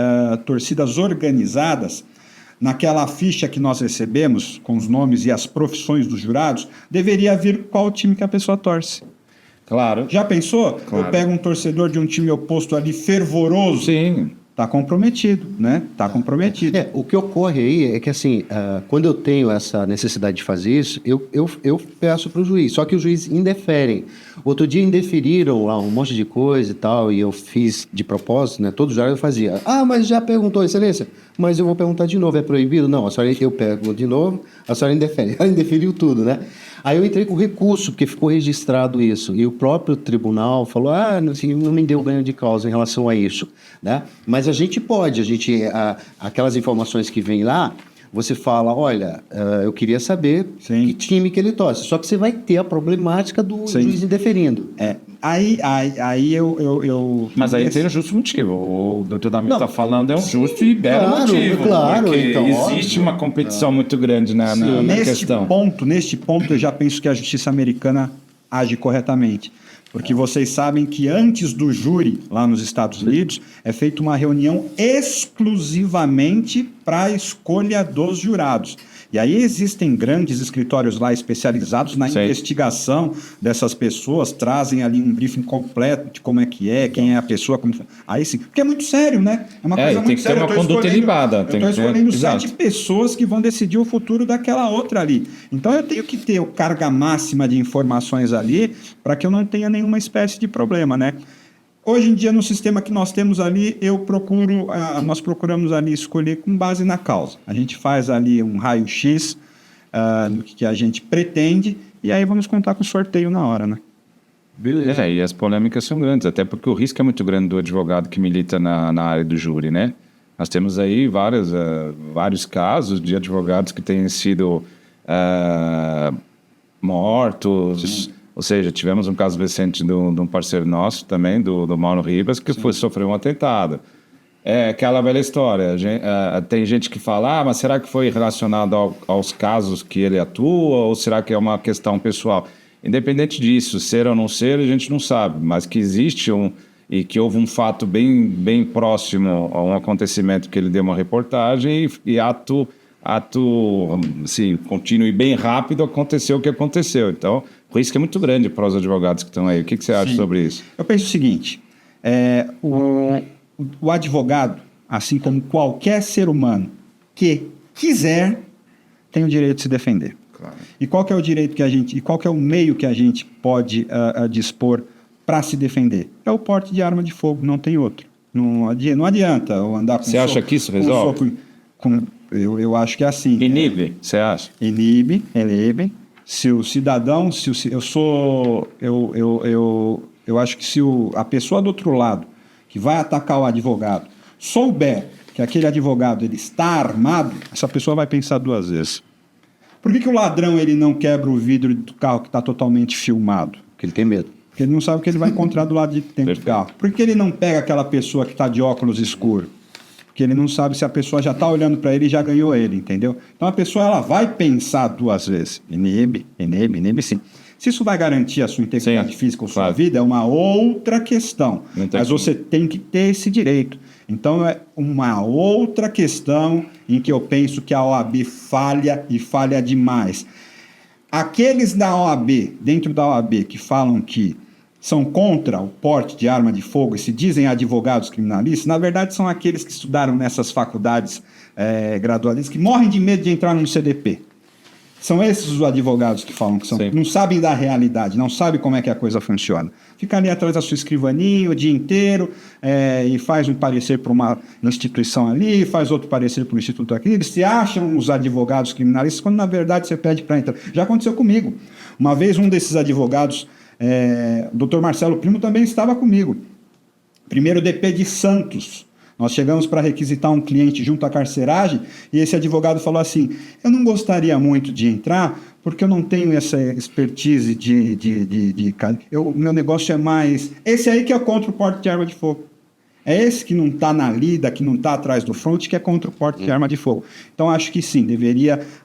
[SPEAKER 3] torcidas organizadas, naquela ficha que nós recebemos, com os nomes e as profissões dos jurados, deveria vir qual time que a pessoa torce.
[SPEAKER 1] Claro.
[SPEAKER 3] Já pensou?
[SPEAKER 1] Claro.
[SPEAKER 3] Eu pego um torcedor de um time oposto ali, fervoroso.
[SPEAKER 1] Sim.
[SPEAKER 3] Está comprometido, né? Está comprometido.
[SPEAKER 2] O que ocorre aí é que, assim, quando eu tenho essa necessidade de fazer isso, eu peço para o juiz, só que o juiz indefere. Outro dia indeferiram lá um monte de coisa e tal, e eu fiz de propósito, né? Todo jurado eu fazia. Mas já perguntou, excelência? Mas eu vou perguntar de novo, é proibido? Não, a senhora, eu pergunto de novo, a senhora indefere. Ela indeferiu tudo, né? Aí eu entrei com recurso, porque ficou registrado isso. E o próprio tribunal falou, assim, não me deu ganho de causa em relação a isso, né? Mas a gente pode, aquelas informações que vêm lá, você fala, olha, eu queria saber que time que ele torce. Só que você vai ter a problemática do juiz indeferindo.
[SPEAKER 3] Aí eu...
[SPEAKER 1] Mas aí tem um justo motivo. O doutor Damir está falando, é um justo e belo motivo.
[SPEAKER 2] Claro,
[SPEAKER 1] porque
[SPEAKER 2] então,
[SPEAKER 1] existe uma competição muito grande na questão.
[SPEAKER 3] Neste ponto, eu já penso que a justiça americana age corretamente. Porque vocês sabem que antes do júri, lá nos Estados Unidos, é feita uma reunião exclusivamente para a escolha dos jurados. E aí existem grandes escritórios lá especializados na investigação dessas pessoas, trazem ali um briefing completo de como é que é, quem é a pessoa, como... Aí sim, porque é muito sério, né? É uma coisa muito séria.
[SPEAKER 1] Tem que ter uma conduta ilibada.
[SPEAKER 3] Eu estou escolhendo 7 pessoas que vão decidir o futuro daquela outra ali. Então eu tenho que ter carga máxima de informações ali para que eu não tenha nenhuma espécie de problema, né? Hoje em dia, no sistema que nós temos ali, nós procuramos ali escolher com base na causa. A gente faz ali um raio-x do que a gente pretende e aí vamos contar com o sorteio na hora, né?
[SPEAKER 1] Beleza. E as polêmicas são grandes, até porque o risco é muito grande do advogado que milita na área do júri, né? Nós temos aí vários casos de advogados que têm sido mortos... Sim. Ou seja, tivemos um caso recente de um parceiro nosso também, do Mauro Ribas, que sofreu um atentado. É aquela velha história. Tem gente que fala, mas será que foi relacionado aos casos que ele atua ou será que é uma questão pessoal? Independente disso, ser ou não ser, a gente não sabe, mas que existe e que houve um fato bem próximo a um acontecimento que ele deu uma reportagem e ato assim, contínuo e bem rápido aconteceu o que aconteceu. Então, o risco é muito grande para os advogados que estão aí. O que você acha sobre isso?
[SPEAKER 3] Eu penso o seguinte, o advogado, assim como qualquer ser humano que quiser, tem o direito de se defender. Claro. E qual que é o direito e qual que é o meio que a gente pode dispor para se defender? É o porte de arma de fogo, não tem outro. Não adianta eu andar com
[SPEAKER 1] Você acha que isso resolve?
[SPEAKER 3] Eu acho que é assim.
[SPEAKER 1] Inibe, você acha?
[SPEAKER 3] Inibe. Se o cidadão, eu acho que se a pessoa do outro lado que vai atacar o advogado souber que aquele advogado ele está armado, essa pessoa vai pensar 2 vezes. Por que o ladrão ele não quebra o vidro do carro que está totalmente filmado?
[SPEAKER 2] Porque ele tem medo.
[SPEAKER 3] Porque ele não sabe o que ele vai encontrar do lado de dentro do carro. Por que ele não pega aquela pessoa que está de óculos escuros? Porque ele não sabe se a pessoa já está olhando para ele e já ganhou ele, entendeu? Então a pessoa ela vai pensar 2 vezes. Inibe, sim. Se isso vai garantir a sua integridade física ou sua vida, é uma outra questão. Mas você tem que ter esse direito. Então é uma outra questão em que eu penso que a OAB falha e falha demais. Aqueles da OAB, dentro da OAB, que falam que são contra o porte de arma de fogo e se dizem advogados criminalistas, na verdade são aqueles que estudaram nessas faculdades graduadas que morrem de medo de entrar num CDP. São esses os advogados que falam que não sabem da realidade, não sabem como é que a coisa funciona. Fica ali atrás da sua escrivaninha o dia inteiro e faz um parecer para uma instituição ali, faz outro parecer para um instituto aqui. Eles se acham os advogados criminalistas quando na verdade você pede para entrar. Já aconteceu comigo. Uma vez um desses advogados, o Dr. Marcelo Primo também estava comigo. Primeiro DP de Santos. Nós chegamos para requisitar um cliente junto à carceragem e esse advogado falou assim, eu não gostaria muito de entrar porque eu não tenho essa expertise meu negócio é mais... Esse aí que é contra o porte de arma de fogo. É esse que não está na lida, que não está atrás do front, que é contra o porte de arma de fogo. Então, acho que sim,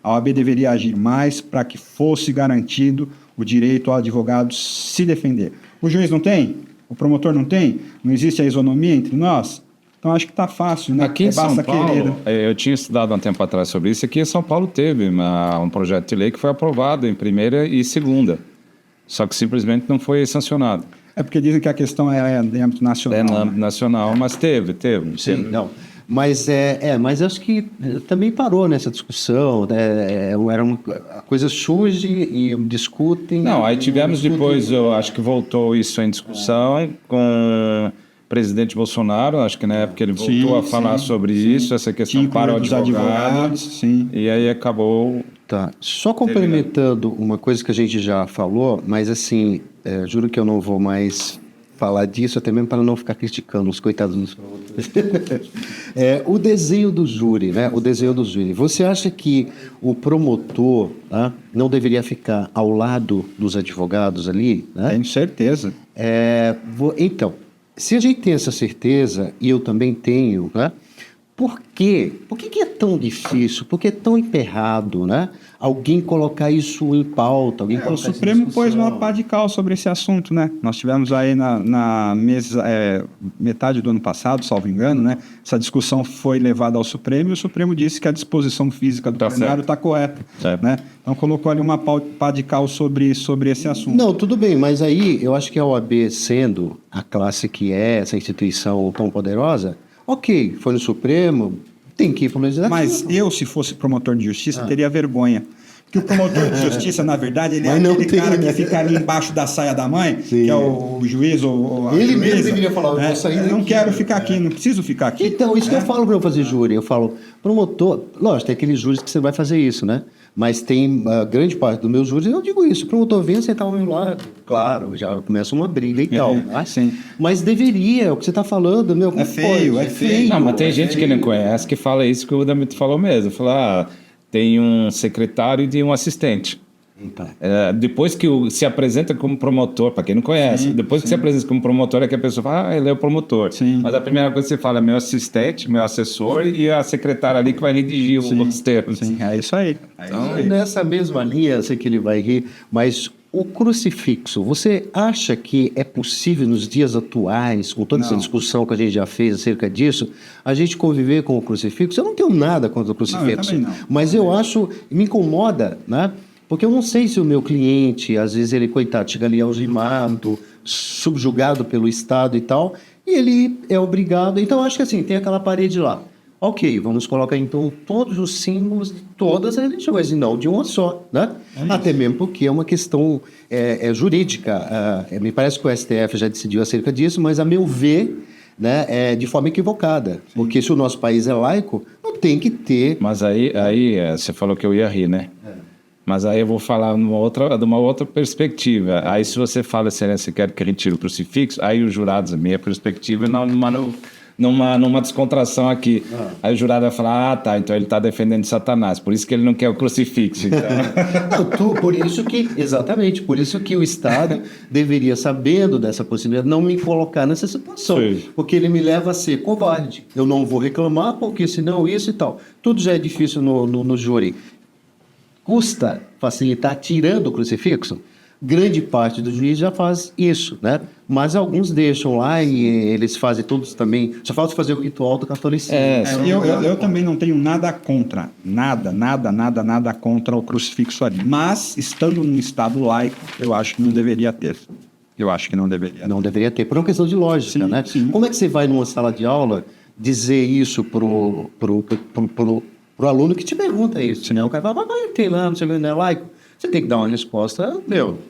[SPEAKER 3] a OAB deveria agir mais para que fosse garantido o direito ao advogado se defender. O juiz não tem? O promotor não tem? Não existe a isonomia entre nós? Então, acho que está fácil, né?
[SPEAKER 1] Aqui em São Paulo, eu tinha estudado um tempo atrás sobre isso, aqui em São Paulo teve um projeto de lei que foi aprovado em primeira e segunda, só que simplesmente não foi sancionado.
[SPEAKER 3] É porque dizem que a questão é de âmbito nacional.
[SPEAKER 1] É no âmbito nacional, mas teve.
[SPEAKER 2] Sim, não. Mas acho que também parou nessa discussão, né? A coisa surge e discutem.
[SPEAKER 1] Não, aí tivemos depois, eu acho que voltou isso em discussão com o presidente Bolsonaro, acho que na época ele voltou a falar sobre isso, essa questão para os advogados, e aí acabou...
[SPEAKER 2] Tá, só complementando uma coisa que a gente já falou, mas assim, juro que eu não vou mais falar disso, até mesmo para não ficar criticando os coitados dos promotores. O desenho do júri, né? O desenho do júri. Você acha que o promotor, tá, não deveria ficar ao lado dos advogados ali? Né?
[SPEAKER 3] Tenho certeza.
[SPEAKER 2] Então, se a gente tem essa certeza, e eu também tenho, né? Por quê? Por que é tão difícil? Por que é tão emperrado, né? Alguém colocar isso em pauta, alguém
[SPEAKER 3] O
[SPEAKER 2] colocar isso em
[SPEAKER 3] Supremo pôs
[SPEAKER 2] discussão.
[SPEAKER 3] uma pá de cal sobre esse assunto, né? Nós tivemos aí na mesa, metade do ano passado, salvo engano, né? Essa discussão foi levada ao Supremo e o Supremo disse que a disposição física do plenário está correta, né? Então colocou ali uma pá de cal sobre esse assunto.
[SPEAKER 2] Não, tudo bem, mas aí eu acho que a OAB, sendo a classe que é, essa instituição tão poderosa, ok, foi no Supremo, tem que ir para o Legislativo.
[SPEAKER 3] Mas eu, se fosse promotor de justiça, teria vergonha. Porque o promotor de justiça, na verdade, ele é
[SPEAKER 2] Mas não
[SPEAKER 3] aquele
[SPEAKER 2] tem,
[SPEAKER 3] cara
[SPEAKER 2] né?
[SPEAKER 3] que fica ali embaixo da saia da mãe,
[SPEAKER 2] Sim.
[SPEAKER 3] que é o juiz ou a
[SPEAKER 2] Ele mesmo
[SPEAKER 3] juíza,
[SPEAKER 2] deveria falar, eu vou sair
[SPEAKER 3] eu não
[SPEAKER 2] daqui,
[SPEAKER 3] quero
[SPEAKER 2] né?
[SPEAKER 3] ficar aqui, não preciso ficar aqui.
[SPEAKER 2] Então, isso que eu falo para eu fazer júri. Eu falo, promotor, lógico, tem aqueles júris que você vai fazer isso, né? Mas tem grande parte dos meus júris, eu digo isso, promotor, vem sentar ao meu lado. Claro, já começa uma briga e tal. Né?
[SPEAKER 3] Sim.
[SPEAKER 2] Mas deveria, o que você está falando, meu.
[SPEAKER 3] É feio,
[SPEAKER 2] pode,
[SPEAKER 3] é feio.
[SPEAKER 1] Não, mas tem
[SPEAKER 2] é
[SPEAKER 1] gente que
[SPEAKER 2] feio.
[SPEAKER 1] não conhece que fala isso que o Damito falou mesmo. Fala, tem um secretário e um assistente.
[SPEAKER 2] Então.
[SPEAKER 1] Depois que se apresenta como promotor, para quem não conhece, depois que se apresenta como promotor é que a pessoa fala, ele é o promotor.
[SPEAKER 3] Sim.
[SPEAKER 1] Mas a primeira coisa que você fala é meu assistente, meu assessor e a secretária ali que vai redigir os termos.
[SPEAKER 3] Sim, é isso aí.
[SPEAKER 2] Então, nessa mesma linha, eu sei que ele vai rir, mas o crucifixo, você acha que é possível nos dias atuais, com toda essa
[SPEAKER 3] Não.
[SPEAKER 2] discussão que a gente já fez acerca disso, a gente conviver com o crucifixo? Eu não tenho nada contra o crucifixo,
[SPEAKER 3] também não.
[SPEAKER 2] mas eu acho, me incomoda, né? Porque eu não sei se o meu cliente, às vezes ele, coitado, chega ali algemado, subjugado pelo Estado e tal, e ele é obrigado. Então, eu acho que assim, tem aquela parede lá. Ok, vamos colocar então todos os símbolos de todas as religiões, e não de uma só, né? Até mesmo porque é uma questão jurídica. Me parece que o STF já decidiu acerca disso, mas a meu ver, né, é de forma equivocada. Porque se o nosso país é laico, não tem que ter...
[SPEAKER 1] Mas aí você falou que eu ia rir, né? Mas aí eu vou falar de uma outra perspectiva. Aí se você fala, Excelência, você quer que retire o crucifixo, aí os jurados, a minha perspectiva, numa descontração aqui. Aí o jurado vai falar, tá, então ele está defendendo Satanás, por isso que ele não quer o crucifixo. Então...
[SPEAKER 2] Exatamente, por isso que o Estado deveria, sabendo dessa possibilidade, não me colocar nessa situação.
[SPEAKER 1] Sim.
[SPEAKER 2] Porque ele me leva a ser covarde. Eu não vou reclamar, porque senão isso e tal. Tudo já é difícil no júri. Custa facilitar tirando o crucifixo? Grande parte dos juízes já faz isso, né? Mas alguns deixam lá e eles fazem todos também. Só falta fazer o ritual do catolicismo.
[SPEAKER 3] Eu também não tenho nada contra, nada contra o crucifixo ali. Mas, estando num Estado laico, eu acho que não deveria ter. Eu acho que não deveria.
[SPEAKER 2] Não deveria ter, por uma questão de lógica,
[SPEAKER 3] Sim,
[SPEAKER 2] né?
[SPEAKER 3] sim.
[SPEAKER 2] Como é que você vai numa sala de aula dizer isso pro aluno que te pergunta isso, né? O cara fala, mas tem lá, não sei o que, não é laico. Você tem que dar uma resposta,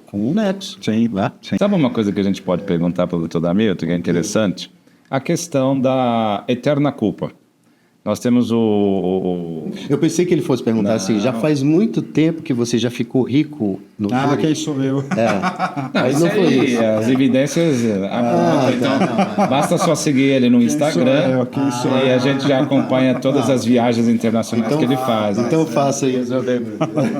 [SPEAKER 2] com um nexo.
[SPEAKER 3] Sim,
[SPEAKER 2] né?
[SPEAKER 3] sim.
[SPEAKER 1] Sabe uma coisa que a gente pode perguntar para o doutor Damilton, que é interessante? A questão da eterna culpa. Nós temos
[SPEAKER 2] Eu pensei que ele fosse perguntar assim, já faz muito tempo que você já ficou rico no júri?
[SPEAKER 3] Quem sou eu?
[SPEAKER 2] Mas não foi
[SPEAKER 1] aí,
[SPEAKER 2] isso.
[SPEAKER 1] as evidências então, basta só seguir ele no Instagram e a gente já acompanha todas as viagens internacionais que ele faz.
[SPEAKER 2] Então faça isso.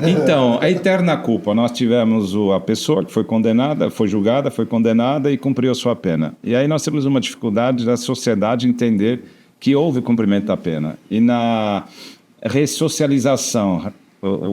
[SPEAKER 1] Então, a eterna culpa. Nós tivemos a pessoa que foi condenada, foi julgada, foi condenada e cumpriu a sua pena. E aí nós temos uma dificuldade da sociedade entender que houve cumprimento da pena. E na ressocialização,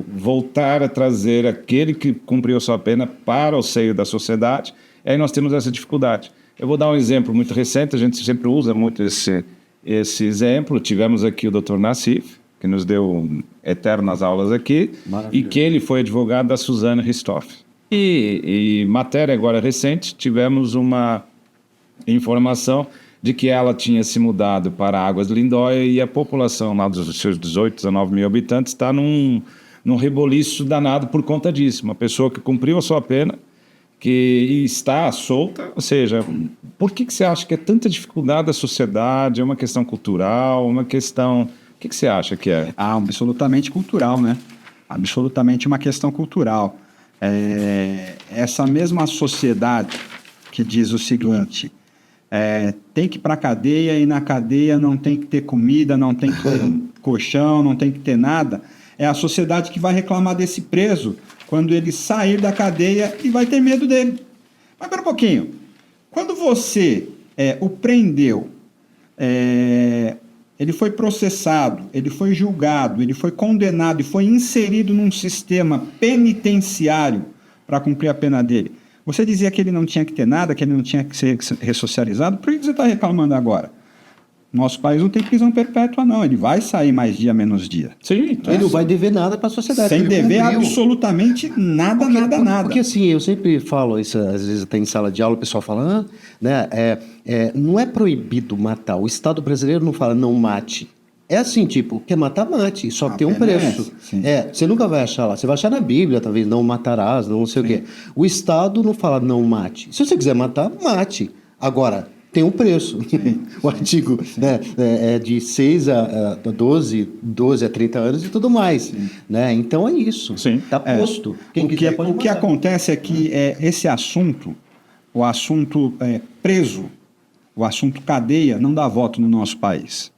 [SPEAKER 1] voltar a trazer aquele que cumpriu a sua pena para o seio da sociedade, aí nós temos essa dificuldade. Eu vou dar um exemplo muito recente, a gente sempre usa muito esse exemplo. Tivemos aqui o Dr. Nassif, que nos deu eternas aulas aqui, e que ele foi advogado da Suzane Ristoff. E matéria agora recente, tivemos uma informação de que ela tinha se mudado para Águas de Lindóia e a população lá dos seus 18, 19 mil habitantes está num reboliço danado por conta disso. Uma pessoa que cumpriu a sua pena, que está solta, ou seja, por que você acha que é tanta dificuldade da sociedade? É uma questão cultural, uma questão... O que você acha que é?
[SPEAKER 3] Absolutamente cultural, né? Absolutamente uma questão cultural. Essa mesma sociedade que diz o seguinte... tem que ir para a cadeia e na cadeia não tem que ter comida, não tem que ter colchão, não tem que ter nada. É a sociedade que vai reclamar desse preso quando ele sair da cadeia e vai ter medo dele. Mas espera um pouquinho. Quando você o prendeu, ele foi processado, ele foi julgado, ele foi condenado e foi inserido num sistema penitenciário para cumprir a pena dele. Você dizia que ele não tinha que ter nada, que ele não tinha que ser ressocializado. Por que você está reclamando agora? Nosso país não tem prisão perpétua, não. Ele vai sair mais dia, menos dia.
[SPEAKER 1] Sim,
[SPEAKER 2] Ele não vai dever nada para a sociedade.
[SPEAKER 3] Sem
[SPEAKER 2] ele
[SPEAKER 3] dever
[SPEAKER 2] cumpriu.
[SPEAKER 3] absolutamente nada, nada.
[SPEAKER 2] Porque assim, eu sempre falo isso, às vezes até em sala de aula, o pessoal fala, né, não é proibido matar. O Estado brasileiro não fala não mate. É assim, tipo, quer matar, mate, só que tem um preço. Você nunca vai achar lá. Você vai achar na Bíblia, talvez, não matarás, não sei o quê. O Estado não fala não mate. Se você quiser matar, mate. Agora, tem um preço. O artigo, né, é de 6 a 12 a 30 anos e tudo mais. Né? Então é isso. Está posto. Quem quiser pode
[SPEAKER 3] o que acontece é que esse assunto, o assunto preso, o assunto cadeia, não dá voto no nosso país.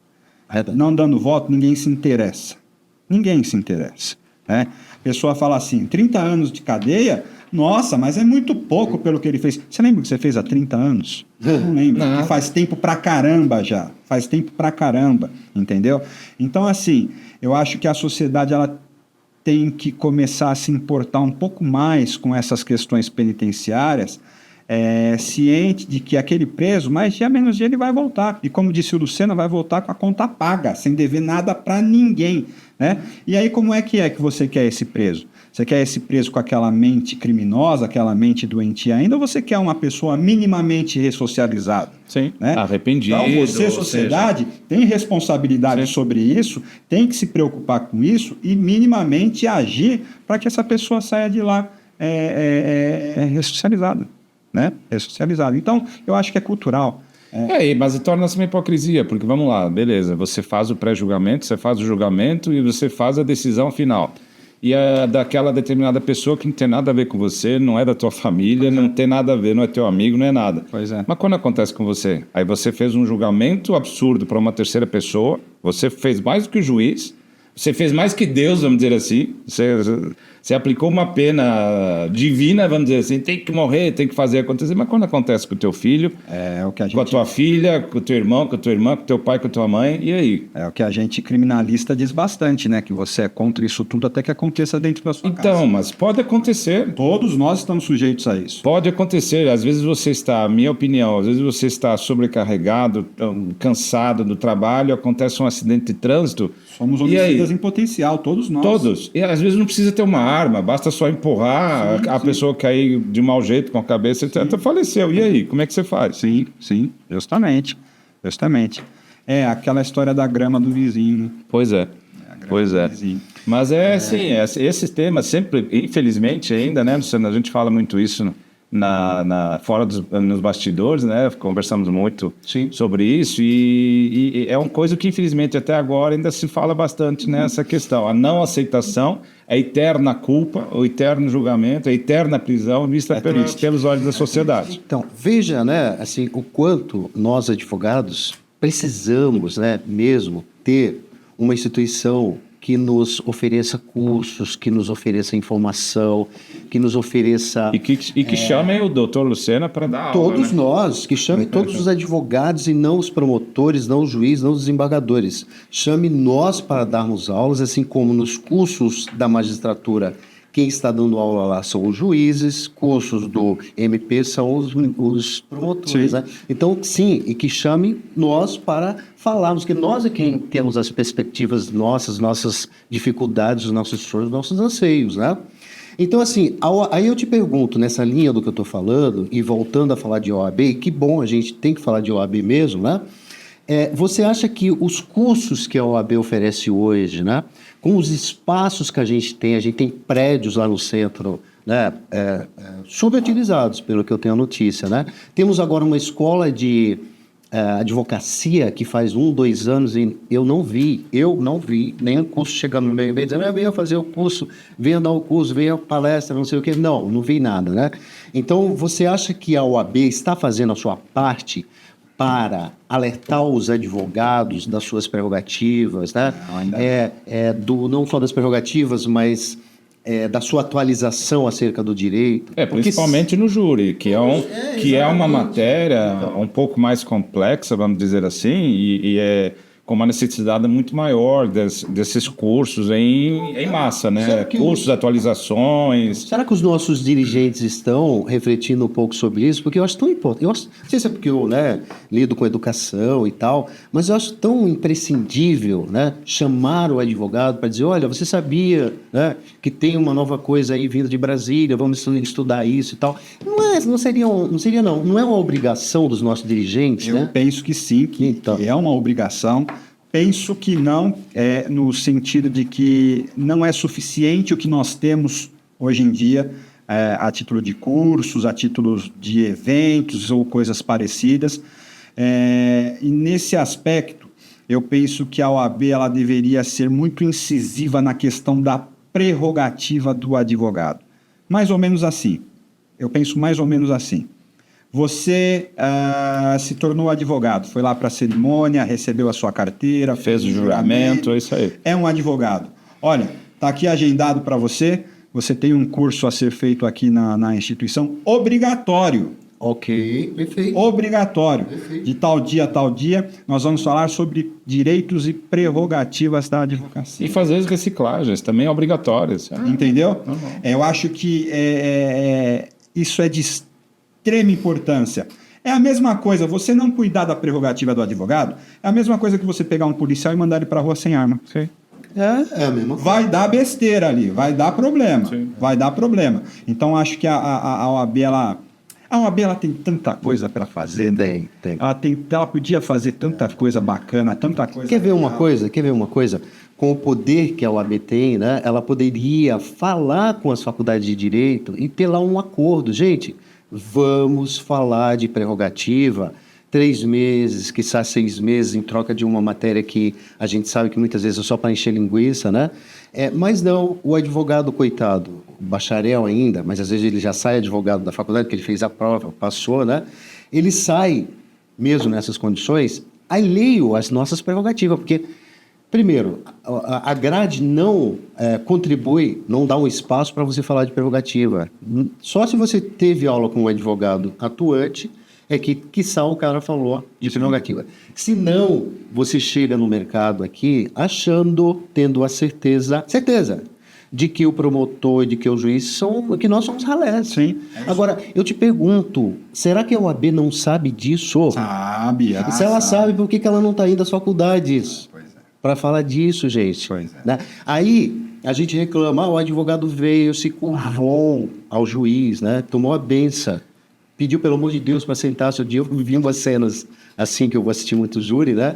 [SPEAKER 3] Não dando voto, ninguém se interessa. Ninguém se interessa. Né? A pessoa fala assim, 30 anos de cadeia, nossa, mas é muito pouco pelo que ele fez. Você lembra o que você fez há 30 anos? Não lembro. Porque faz tempo pra caramba já. Faz tempo pra caramba, entendeu? Então, assim, eu acho que a sociedade ela tem que começar a se importar um pouco mais com essas questões penitenciárias, ciente de que aquele preso, mais dia menos dia ele vai voltar. E como disse o Lucena, vai voltar com a conta paga, sem dever nada para ninguém. Né? E aí como é que você quer esse preso? Você quer esse preso com aquela mente criminosa, aquela mente doentia ainda, ou você quer uma pessoa minimamente ressocializada?
[SPEAKER 1] Sim,
[SPEAKER 3] né?
[SPEAKER 1] arrependido.
[SPEAKER 3] Então você, sociedade, tem responsabilidade sobre isso, tem que se preocupar com isso e minimamente agir para que essa pessoa saia de lá ressocializada. Né? Ressocializado. Então, eu acho que é cultural.
[SPEAKER 1] Mas torna-se uma hipocrisia, porque vamos lá, beleza, você faz o pré-julgamento, você faz o julgamento e você faz a decisão final. E é daquela determinada pessoa que não tem nada a ver com você, não é da tua família, não tem nada a ver, não é teu amigo, não é nada.
[SPEAKER 3] Pois é.
[SPEAKER 1] Mas quando acontece com você? Aí você fez um julgamento absurdo para uma terceira pessoa, você fez mais do que o juiz, você fez mais que Deus, vamos dizer assim, você aplicou uma pena divina, vamos dizer assim, tem que morrer, tem que fazer acontecer, mas quando acontece com o teu filho,
[SPEAKER 3] o que a gente...
[SPEAKER 1] com a tua filha, com o teu irmão, com a tua irmã, com o teu pai, com a tua mãe, e aí?
[SPEAKER 3] É o que a gente criminalista diz bastante, né? Que você é contra isso tudo até que aconteça dentro da sua casa.
[SPEAKER 1] Então, mas pode acontecer.
[SPEAKER 3] Todos nós estamos sujeitos a isso.
[SPEAKER 1] Pode acontecer, às vezes você está, minha opinião, às vezes você está sobrecarregado, cansado do trabalho, acontece um acidente de trânsito.
[SPEAKER 3] Somos homicidas em potencial, todos nós.
[SPEAKER 1] Todos. E às vezes não precisa ter uma arma, basta só empurrar a pessoa cair de mau jeito com a cabeça, etc. Faleceu. E aí, como é que você faz?
[SPEAKER 3] Sim, justamente. É aquela história da grama do vizinho.
[SPEAKER 1] Pois é. Mas assim, esse tema sempre, infelizmente ainda, né, Luciano, a gente fala muito isso fora nos bastidores, né? Conversamos muito sobre isso e é uma coisa que infelizmente até agora ainda se fala bastante nessa questão, a não aceitação, a eterna culpa, o eterno julgamento, a eterna prisão vista pelos olhos da sociedade.
[SPEAKER 2] Então, veja, né, assim, o quanto nós advogados precisamos, né, mesmo ter uma instituição que nos ofereça cursos, que nos ofereça informação, que nos ofereça...
[SPEAKER 1] E que chamem o doutor Lucena para dar aula.
[SPEAKER 2] Todos nós, que chamem todos os advogados e não os promotores, não os juízes, não os desembargadores. Chame nós para darmos aulas, assim como nos cursos da magistratura. Quem está dando aula lá são os juízes, cursos do MP são os promotores. Né? Então, sim, e que chame nós para falarmos, que nós é quem temos as perspectivas nossas dificuldades, os nossos sonhos, os nossos anseios. Né? Então, assim, aí eu te pergunto, nessa linha do que eu estou falando, e voltando a falar de OAB, e que bom, a gente tem que falar de OAB mesmo, né? Você acha que os cursos que a OAB oferece hoje, né, com os espaços que a gente tem prédios lá no centro, né, subutilizados, pelo que eu tenho a notícia, né? Temos agora uma escola de advocacia que faz 2 anos e eu não vi nem o curso chegando no meu e-mail dizendo, venha fazer o curso, venha dar o curso, venha palestra, não sei o quê. Não vi nada, né? Então, você acha que a OAB está fazendo a sua parte para alertar os advogados das suas prerrogativas, né? Não só das prerrogativas, mas da sua atualização acerca do direito.
[SPEAKER 1] Principalmente no júri, que é uma matéria um pouco mais complexa, vamos dizer assim, e com uma necessidade muito maior desses cursos em massa, né? Cursos, atualizações.
[SPEAKER 2] Será que os nossos dirigentes estão refletindo um pouco sobre isso? Porque eu acho tão importante. Não sei se é porque eu, né, lido com educação e tal, mas eu acho tão imprescindível, né, chamar o advogado para dizer, olha, você sabia, né, que tem uma nova coisa aí vindo de Brasília, vamos estudar isso e tal. Não é uma obrigação dos nossos dirigentes,
[SPEAKER 3] Eu
[SPEAKER 2] né?
[SPEAKER 3] penso que sim, que é uma obrigação. Penso que não, no sentido de que não é suficiente o que nós temos hoje em dia, a título de cursos, a título de eventos ou coisas parecidas. E nesse aspecto, eu penso que a OAB ela deveria ser muito incisiva na questão da prerrogativa do advogado. Mais ou menos assim. Eu penso mais ou menos assim. Você se tornou advogado, foi lá para a cerimônia, recebeu a sua carteira,
[SPEAKER 1] Fez o juramento, é isso aí.
[SPEAKER 3] É um advogado. Olha, está aqui agendado para você, você tem um curso a ser feito aqui na instituição, obrigatório.
[SPEAKER 2] Ok, perfeito.
[SPEAKER 3] Obrigatório.
[SPEAKER 2] Perfeito.
[SPEAKER 3] De tal dia a tal dia, nós vamos falar sobre direitos e prerrogativas da advocacia.
[SPEAKER 1] E fazer as reciclagens também obrigatórias.
[SPEAKER 3] Entendeu? Eu acho que isso é de extrema importância. É a mesma coisa, você não cuidar da prerrogativa do advogado, é a mesma coisa que você pegar um policial e mandar ele para a rua sem arma.
[SPEAKER 1] Sim.
[SPEAKER 2] É a mesma coisa.
[SPEAKER 3] Vai dar besteira ali, vai dar problema.
[SPEAKER 1] Sim.
[SPEAKER 3] Vai dar problema. Então, acho que a OAB, a OAB ela tem tanta coisa para fazer.
[SPEAKER 2] Tem.
[SPEAKER 3] Ela podia fazer tanta coisa bacana, tanta coisa.
[SPEAKER 2] Quer ver uma coisa? Com o poder que a OAB tem, né, ela poderia falar com as faculdades de direito e ter lá um acordo. Gente, vamos falar de prerrogativa 3 meses, quiçá 6 meses, em troca de uma matéria que a gente sabe que muitas vezes é só para encher linguiça, né? Mas não, o advogado, coitado, o bacharel ainda, mas às vezes ele já sai advogado da faculdade, porque ele fez a prova, passou, né? Ele sai, mesmo nessas condições, alheio às nossas prerrogativas, porque, primeiro, a grade não contribui, não dá um espaço para você falar de prerrogativa. Só se você teve aula com um advogado atuante, quiçá o cara falou de prerrogativa. Se não, você chega no mercado aqui tendo a certeza de que o promotor e de que o juiz que nós somos ralés.
[SPEAKER 3] Sim.
[SPEAKER 2] Agora, eu te pergunto, será que a OAB não sabe disso?
[SPEAKER 3] Sabe.
[SPEAKER 2] E se ela sabe, por que ela não está indo às faculdades? Para falar disso, gente. Né? Aí, a gente reclama, o advogado veio, se curvou ao juiz, né? Tomou a benção, pediu, pelo amor de Deus, para sentar seu dia. Eu vi umas cenas assim que eu vou assistir muito júri, né?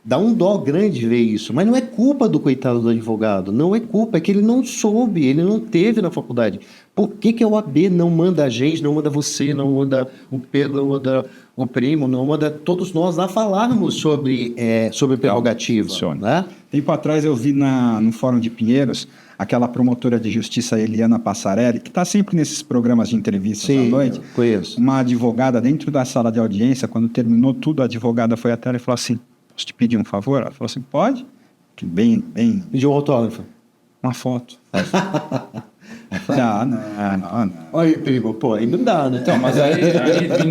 [SPEAKER 2] Dá um dó grande ver isso, mas não é culpa do coitado do advogado, não é culpa, é que ele não soube, ele não teve na faculdade. Por que a OAB não manda a gente, não manda você, não manda o Pedro, não manda o primo, não manda todos nós lá falarmos sobre prerrogativa? Né?
[SPEAKER 3] Tempo atrás eu vi no Fórum de Pinheiros aquela promotora de justiça Eliana Passarelli, que está sempre nesses programas de entrevistas à noite.
[SPEAKER 2] Conheço.
[SPEAKER 3] Uma advogada dentro da sala de audiência, quando terminou tudo, a advogada foi até ela e falou assim: posso te pedir um favor? Ela falou assim: pode? Bem.
[SPEAKER 2] Pediu um autógrafo.
[SPEAKER 3] Uma foto. Não.
[SPEAKER 2] Olha aí, primo, pô, aí não dá, né?
[SPEAKER 1] Então, mas aí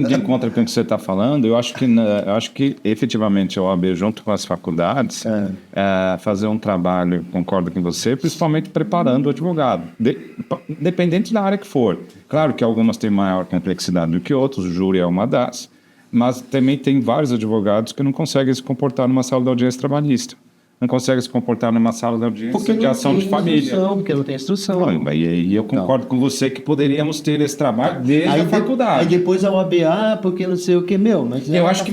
[SPEAKER 1] de encontro com o que você está falando, eu acho que efetivamente a OAB, junto com as faculdades, fazer um trabalho, concordo com você, principalmente preparando o advogado, dependente da área que for. Claro que algumas têm maior complexidade do que outros, o júri é uma das, mas também tem vários advogados que não conseguem se comportar numa sala de audiência trabalhista. Não consegue se comportar numa sala de audiência de ação de família.
[SPEAKER 2] Porque não tem instrução.
[SPEAKER 1] E eu concordo com você que poderíamos ter esse trabalho desde a faculdade.
[SPEAKER 2] Aí depois a OAB, porque não sei o que, mas...
[SPEAKER 1] Eu acho que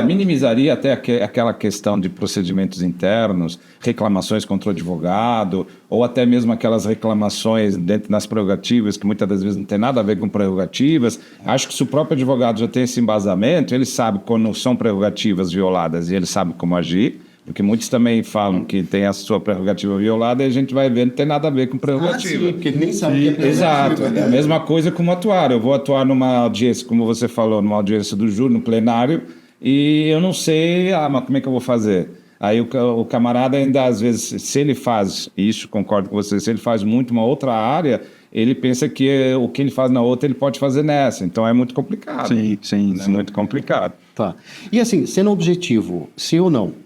[SPEAKER 1] minimizaria até aquela questão de procedimentos internos, reclamações contra o advogado, ou até mesmo aquelas reclamações dentro das prerrogativas, que muitas das vezes não tem nada a ver com prerrogativas. Acho que se o próprio advogado já tem esse embasamento, ele sabe quando são prerrogativas violadas e ele sabe como agir. Porque muitos também falam que tem a sua prerrogativa violada e a gente vai ver que não tem nada a ver com prerrogativa.
[SPEAKER 2] Sim, porque ele nem sabe que é prerrogativa.
[SPEAKER 1] Exato. É a mesma coisa como atuar. Eu vou atuar numa audiência, como você falou, numa audiência do júri, no plenário, e eu não sei, mas como é que eu vou fazer? Aí o camarada ainda, às vezes, se ele faz isso, concordo com você, se ele faz muito uma outra área, ele pensa que o que ele faz na outra, ele pode fazer nessa. Então, é muito complicado.
[SPEAKER 3] Sim.
[SPEAKER 1] É muito complicado.
[SPEAKER 2] Tá. E assim, sendo objetivo, sim ou não?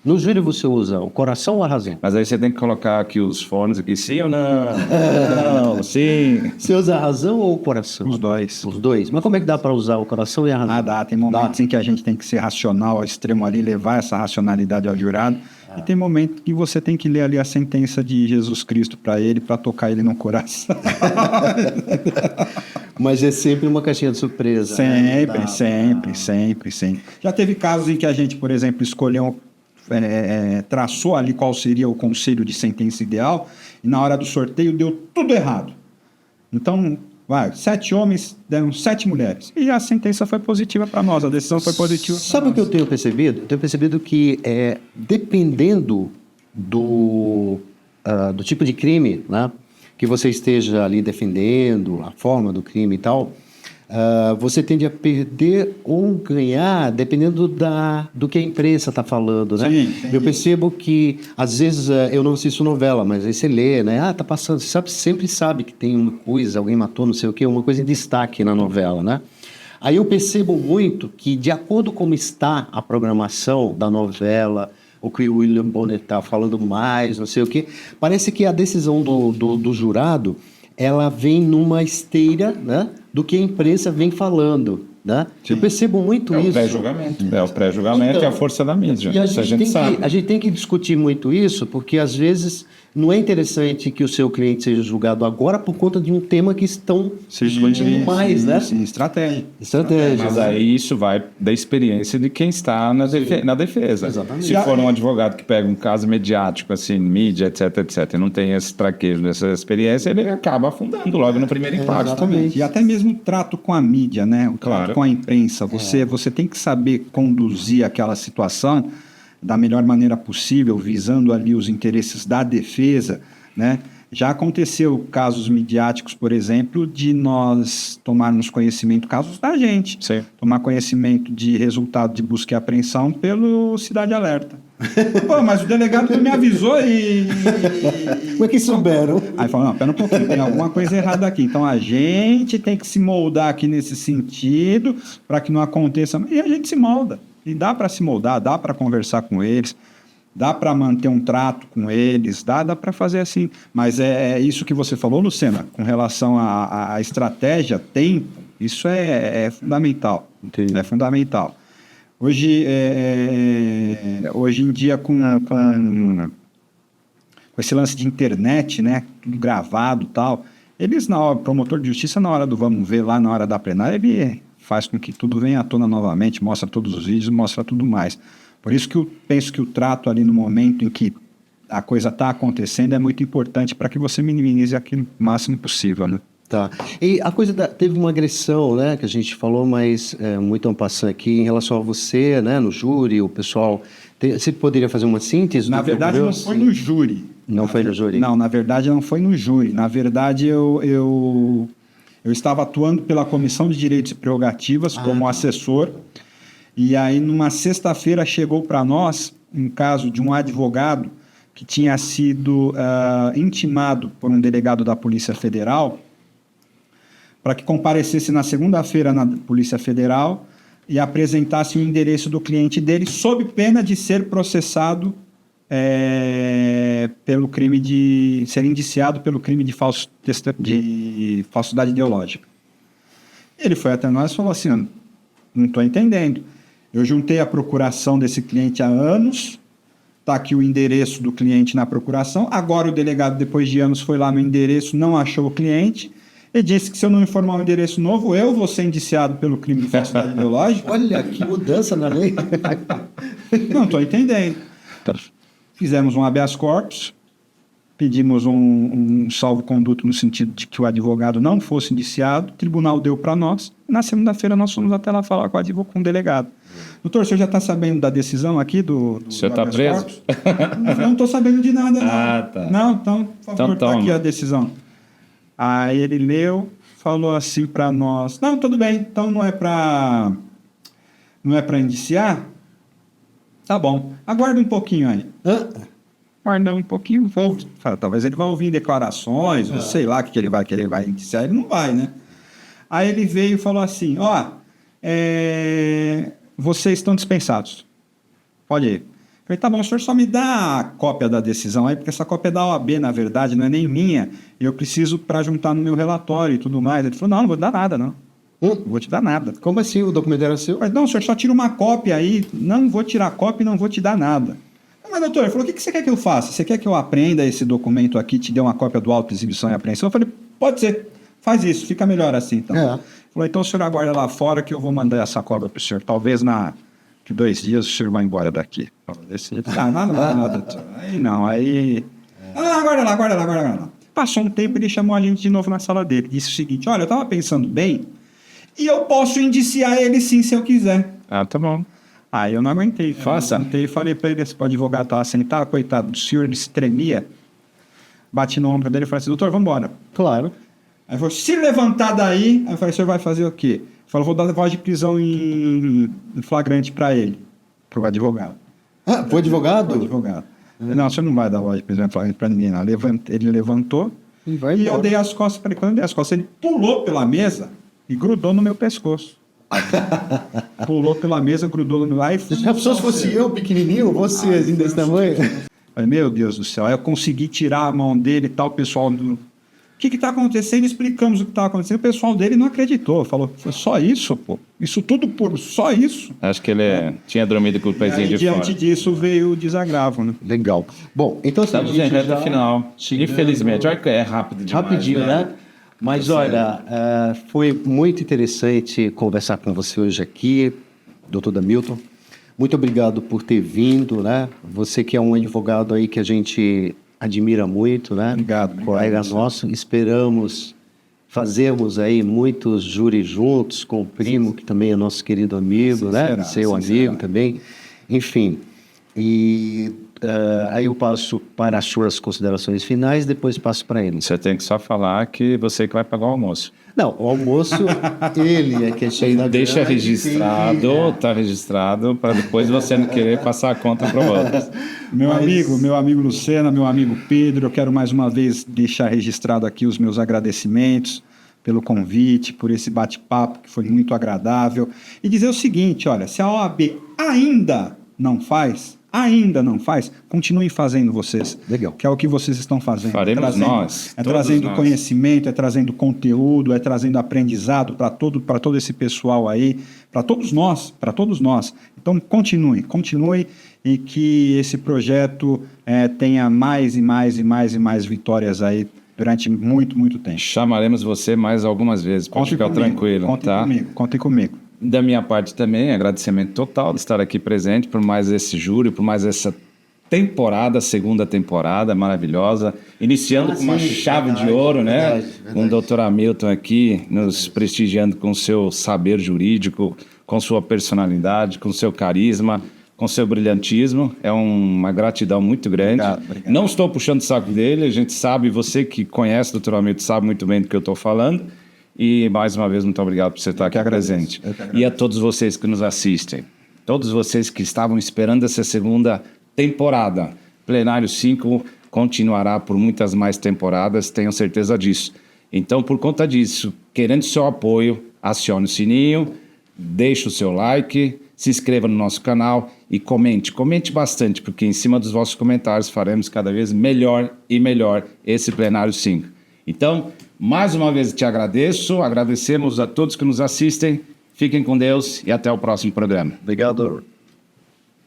[SPEAKER 2] No júri você usa o coração ou a razão?
[SPEAKER 1] Mas aí você tem que colocar aqui os fones aqui, sim ou não? Não, sim.
[SPEAKER 2] Você usa a razão ou o coração?
[SPEAKER 3] Os dois.
[SPEAKER 2] Os dois. Mas como é que dá para usar o coração e a razão?
[SPEAKER 3] Dá. Tem momentos em que a gente tem que ser racional ao extremo ali, levar essa racionalidade ao jurado. E tem momentos que você tem que ler ali a sentença de Jesus Cristo para ele, para tocar ele no coração.
[SPEAKER 2] Mas é sempre uma caixinha de surpresa.
[SPEAKER 3] Sempre. Já teve casos em que a gente, por exemplo, escolheu, traçou ali qual seria o conselho de sentença ideal, e na hora do sorteio deu tudo errado. Então, 7 homens deram 7 mulheres. E a sentença foi positiva para nós, a decisão foi positiva.
[SPEAKER 2] Sabe o que eu tenho percebido? Eu tenho percebido que, dependendo do tipo de crime, né, que você esteja ali defendendo, a forma do crime e tal, você tende a perder ou ganhar dependendo do que a imprensa está falando, né?
[SPEAKER 3] Sim.
[SPEAKER 2] Eu percebo que, às vezes, eu não assisto novela, mas aí você lê, né? Tá passando, você sempre sabe que tem uma coisa, alguém matou, não sei o quê, uma coisa em destaque na novela, né? Aí eu percebo muito que, de acordo com como está a programação da novela, o que o William Bonner está falando mais, não sei o quê, parece que a decisão do jurado, ela vem numa esteira, né, do que a imprensa vem falando, né? Eu percebo muito isso.
[SPEAKER 1] O pré-julgamento é a força da mídia.
[SPEAKER 2] E a
[SPEAKER 1] Isso
[SPEAKER 2] gente
[SPEAKER 1] sabe.
[SPEAKER 2] A gente tem que discutir muito isso, porque às vezes não é interessante que o seu cliente seja julgado agora por conta de um tema que estão discutindo mais, né?
[SPEAKER 3] Sim, estratégia.
[SPEAKER 1] Mas aí isso vai da experiência de quem está na defesa.
[SPEAKER 2] Exatamente.
[SPEAKER 1] Se for um advogado que pega um caso mediático, assim, mídia, etc, e não tem esse traquejo dessa experiência, ele acaba afundando logo no primeiro impacto.
[SPEAKER 3] Exatamente. E até mesmo o trato com a mídia, né? O trato com a imprensa. Você tem que saber conduzir aquela situação da melhor maneira possível, visando ali os interesses da defesa, né? Já aconteceu casos midiáticos, por exemplo, de nós tomarmos conhecimento, casos da gente, tomar conhecimento de resultado de busca e apreensão pelo Cidade Alerta. Pô, mas o delegado não me avisou e...
[SPEAKER 2] Como é que souberam?
[SPEAKER 3] Aí falou, não, pera um pouquinho, tem alguma coisa errada aqui. Então a gente tem que se moldar aqui nesse sentido para que não aconteça. E a gente se molda. E dá para se moldar, dá para conversar com eles, dá para manter um trato com eles, dá para fazer assim. Mas é isso que você falou, Lucena, com relação à estratégia, tempo, isso é fundamental.
[SPEAKER 2] Entendi.
[SPEAKER 3] É fundamental. Hoje em dia, com esse lance de internet, né, tudo gravado e tal, eles, o promotor de justiça, na hora do vamos ver lá, na hora da plenária, ele faz com que tudo venha à tona novamente, mostra todos os vídeos, mostra tudo mais. Por isso que eu penso que o trato ali no momento em que a coisa está acontecendo é muito importante para que você minimize aquilo o máximo possível, né?
[SPEAKER 2] Tá. E a coisa teve uma agressão, né, que a gente falou, mas muito passando aqui em relação a você, né, no júri, o pessoal. Você poderia fazer uma síntese?
[SPEAKER 3] Na verdade, não foi no júri.
[SPEAKER 2] Não foi no júri?
[SPEAKER 3] Não, na verdade, não foi no júri. Na verdade, eu estava atuando pela Comissão de Direitos e Prerrogativas como assessor. E aí, numa sexta-feira, chegou para nós um caso de um advogado que tinha sido intimado por um delegado da Polícia Federal para que comparecesse na segunda-feira na Polícia Federal e apresentasse o endereço do cliente dele, sob pena de ser processado pelo crime de ser indiciado pelo crime de falsidade ideológica. Ele foi até nós e falou assim: não estou entendendo. Eu juntei a procuração desse cliente há anos, está aqui o endereço do cliente na procuração, agora o delegado, depois de anos, foi lá no endereço, não achou o cliente, e disse que se eu não informar um endereço novo, eu vou ser indiciado pelo crime de falsidade ideológica.
[SPEAKER 2] Olha, que mudança na lei.
[SPEAKER 3] Não estou entendendo. Fizemos um habeas corpus, pedimos um salvo-conduto no sentido de que o advogado não fosse indiciado, o tribunal deu para nós, na segunda-feira nós fomos até lá falar com o delegado. Doutor, o senhor já está sabendo da decisão aqui do
[SPEAKER 1] o senhor está preso?
[SPEAKER 3] Corpus? Não estou sabendo de nada, não.
[SPEAKER 1] Tá.
[SPEAKER 3] Não, então, por favor,
[SPEAKER 1] Então,
[SPEAKER 3] está aqui a decisão. Aí ele leu, falou assim para nós: não, tudo bem, então não é para indiciar? Tá bom, aguarda um pouquinho aí. Aguarda um pouquinho, talvez ele vá ouvir declarações, ou sei lá o que ele vai indiciar, ele não vai, né? Aí ele veio e falou assim: vocês estão dispensados, pode ir. Falei, tá bom, o senhor só me dá a cópia da decisão aí, porque essa cópia é da OAB, na verdade, não é nem minha, e eu preciso para juntar no meu relatório e tudo mais. Ele falou, não vou te dar nada, não. Não vou te dar nada.
[SPEAKER 2] Como assim? O documento era seu?
[SPEAKER 3] Mas, não, o senhor só tira uma cópia aí, não vou tirar a cópia e não vou te dar nada. Mas, doutor, ele falou, o que você quer que eu faça? Você quer que eu apreenda esse documento aqui, te dê uma cópia do auto de exibição e apreensão? Eu falei, pode ser, faz isso, fica melhor assim, então.
[SPEAKER 2] É.
[SPEAKER 3] Falou, então o senhor aguarda lá fora que eu vou mandar essa cópia para o senhor. Talvez que 2 dias o senhor vai embora daqui. Nada, doutor. Aí não, aí... Aguarda lá. Passou um tempo, ele chamou a gente de novo na sala dele. Disse o seguinte, olha, eu estava pensando bem e eu posso indiciar ele sim, se eu quiser.
[SPEAKER 1] Ah, tá bom.
[SPEAKER 3] Aí eu não aguentei.
[SPEAKER 1] Faça.
[SPEAKER 3] E falei para ele, o advogado estava sentado, coitado do senhor, ele se tremia. Bati no ombro dele e falei assim, doutor, vamos embora.
[SPEAKER 2] Claro.
[SPEAKER 3] Aí ele falou, se levantar daí, aí eu falei, o senhor vai fazer o quê? Ele falou, vou dar voz de prisão em flagrante para ele, para o advogado.
[SPEAKER 2] Ah, pro advogado?
[SPEAKER 3] Pro advogado. Não, o senhor não vai dar voz de prisão em flagrante para ninguém, não. Ele levantou
[SPEAKER 2] E vai
[SPEAKER 3] e eu
[SPEAKER 2] embora.
[SPEAKER 3] dei as costas para ele. Quando eu dei as costas, ele pulou pela mesa e grudou no meu pescoço. Pulou pela mesa, grudou no meu... Aí,
[SPEAKER 2] Já pensou se fosse eu, pequenininho, você assim desse tamanho?
[SPEAKER 3] Falei, meu Deus do céu. Aí eu consegui tirar a mão dele e tal, o pessoal do... O que está acontecendo? Explicamos o que estava acontecendo. O pessoal dele não acreditou. Falou, foi só isso, pô? Isso tudo por só isso?
[SPEAKER 1] Acho que ele tinha dormido com o pezinho
[SPEAKER 3] Aí,
[SPEAKER 1] de
[SPEAKER 3] diante
[SPEAKER 1] fora.
[SPEAKER 3] disso, veio o desagravo, né?
[SPEAKER 2] Legal. Bom, então assim,
[SPEAKER 1] Estamos em reta final. Infelizmente, olha que é rápido demais.
[SPEAKER 2] rapidinho, né? Mas olha, foi muito interessante conversar com você hoje aqui, doutor Damilton. Muito obrigado por ter vindo, né? Você que é um advogado aí que a gente admira muito, né?
[SPEAKER 3] Obrigado.
[SPEAKER 2] Colega nosso. Esperamos fazermos aí muitos júris juntos com o primo, que também é nosso querido amigo, né? Seu amigo também. Enfim, e aí eu passo para as suas considerações finais, depois passo para ele.
[SPEAKER 1] Você tem que só falar que você que vai pagar o almoço.
[SPEAKER 2] Não, o almoço, ele é que é cheio da
[SPEAKER 1] Deixa
[SPEAKER 2] grana,
[SPEAKER 1] registrado,
[SPEAKER 2] sim.
[SPEAKER 1] tá registrado, para depois você não querer passar a conta para outros.
[SPEAKER 3] Meu amigo Lucena, meu amigo Pedro, eu quero mais uma vez deixar registrado aqui os meus agradecimentos pelo convite, por esse bate-papo que foi muito agradável. E dizer o seguinte, olha, se a OAB ainda não faz, continuem fazendo vocês.
[SPEAKER 2] Legal.
[SPEAKER 3] Que é o que vocês estão fazendo.
[SPEAKER 1] Faremos nós,
[SPEAKER 3] É
[SPEAKER 1] todos
[SPEAKER 3] trazendo
[SPEAKER 1] nós.
[SPEAKER 3] conhecimento, é trazendo conteúdo, é trazendo aprendizado para todo esse pessoal aí, para todos nós. Então, continue e que esse projeto tenha mais e mais vitórias aí durante muito, muito tempo.
[SPEAKER 1] Chamaremos você mais algumas vezes, pode ficar tranquilo, tá?
[SPEAKER 3] Contem comigo.
[SPEAKER 1] Da minha parte também, agradecimento total de estar aqui presente por mais esse júri, por mais essa temporada, segunda temporada maravilhosa, iniciando com uma
[SPEAKER 2] sim,
[SPEAKER 1] chave
[SPEAKER 2] verdade,
[SPEAKER 1] de ouro, né?
[SPEAKER 2] verdade.
[SPEAKER 1] Com o doutor Hamilton aqui, nos prestigiando com seu saber jurídico, com sua personalidade, com seu carisma, com seu brilhantismo. É uma gratidão muito grande.
[SPEAKER 3] Obrigado.
[SPEAKER 1] Não estou puxando o saco dele, a gente sabe, você que conhece o doutor Hamilton sabe muito bem do que eu estou falando. E, mais uma vez, muito obrigado por você estar aqui presente. E a todos vocês que nos assistem, todos vocês que estavam esperando essa segunda temporada. Plenário 5 continuará por muitas mais temporadas, tenham certeza disso. Então, por conta disso, querendo seu apoio, acione o sininho, deixe o seu like, se inscreva no nosso canal e comente bastante, porque em cima dos vossos comentários faremos cada vez melhor e melhor esse Plenário 5. Então, mais uma vez te agradeço, agradecemos a todos que nos assistem, fiquem com Deus e até o próximo programa.
[SPEAKER 2] Obrigado.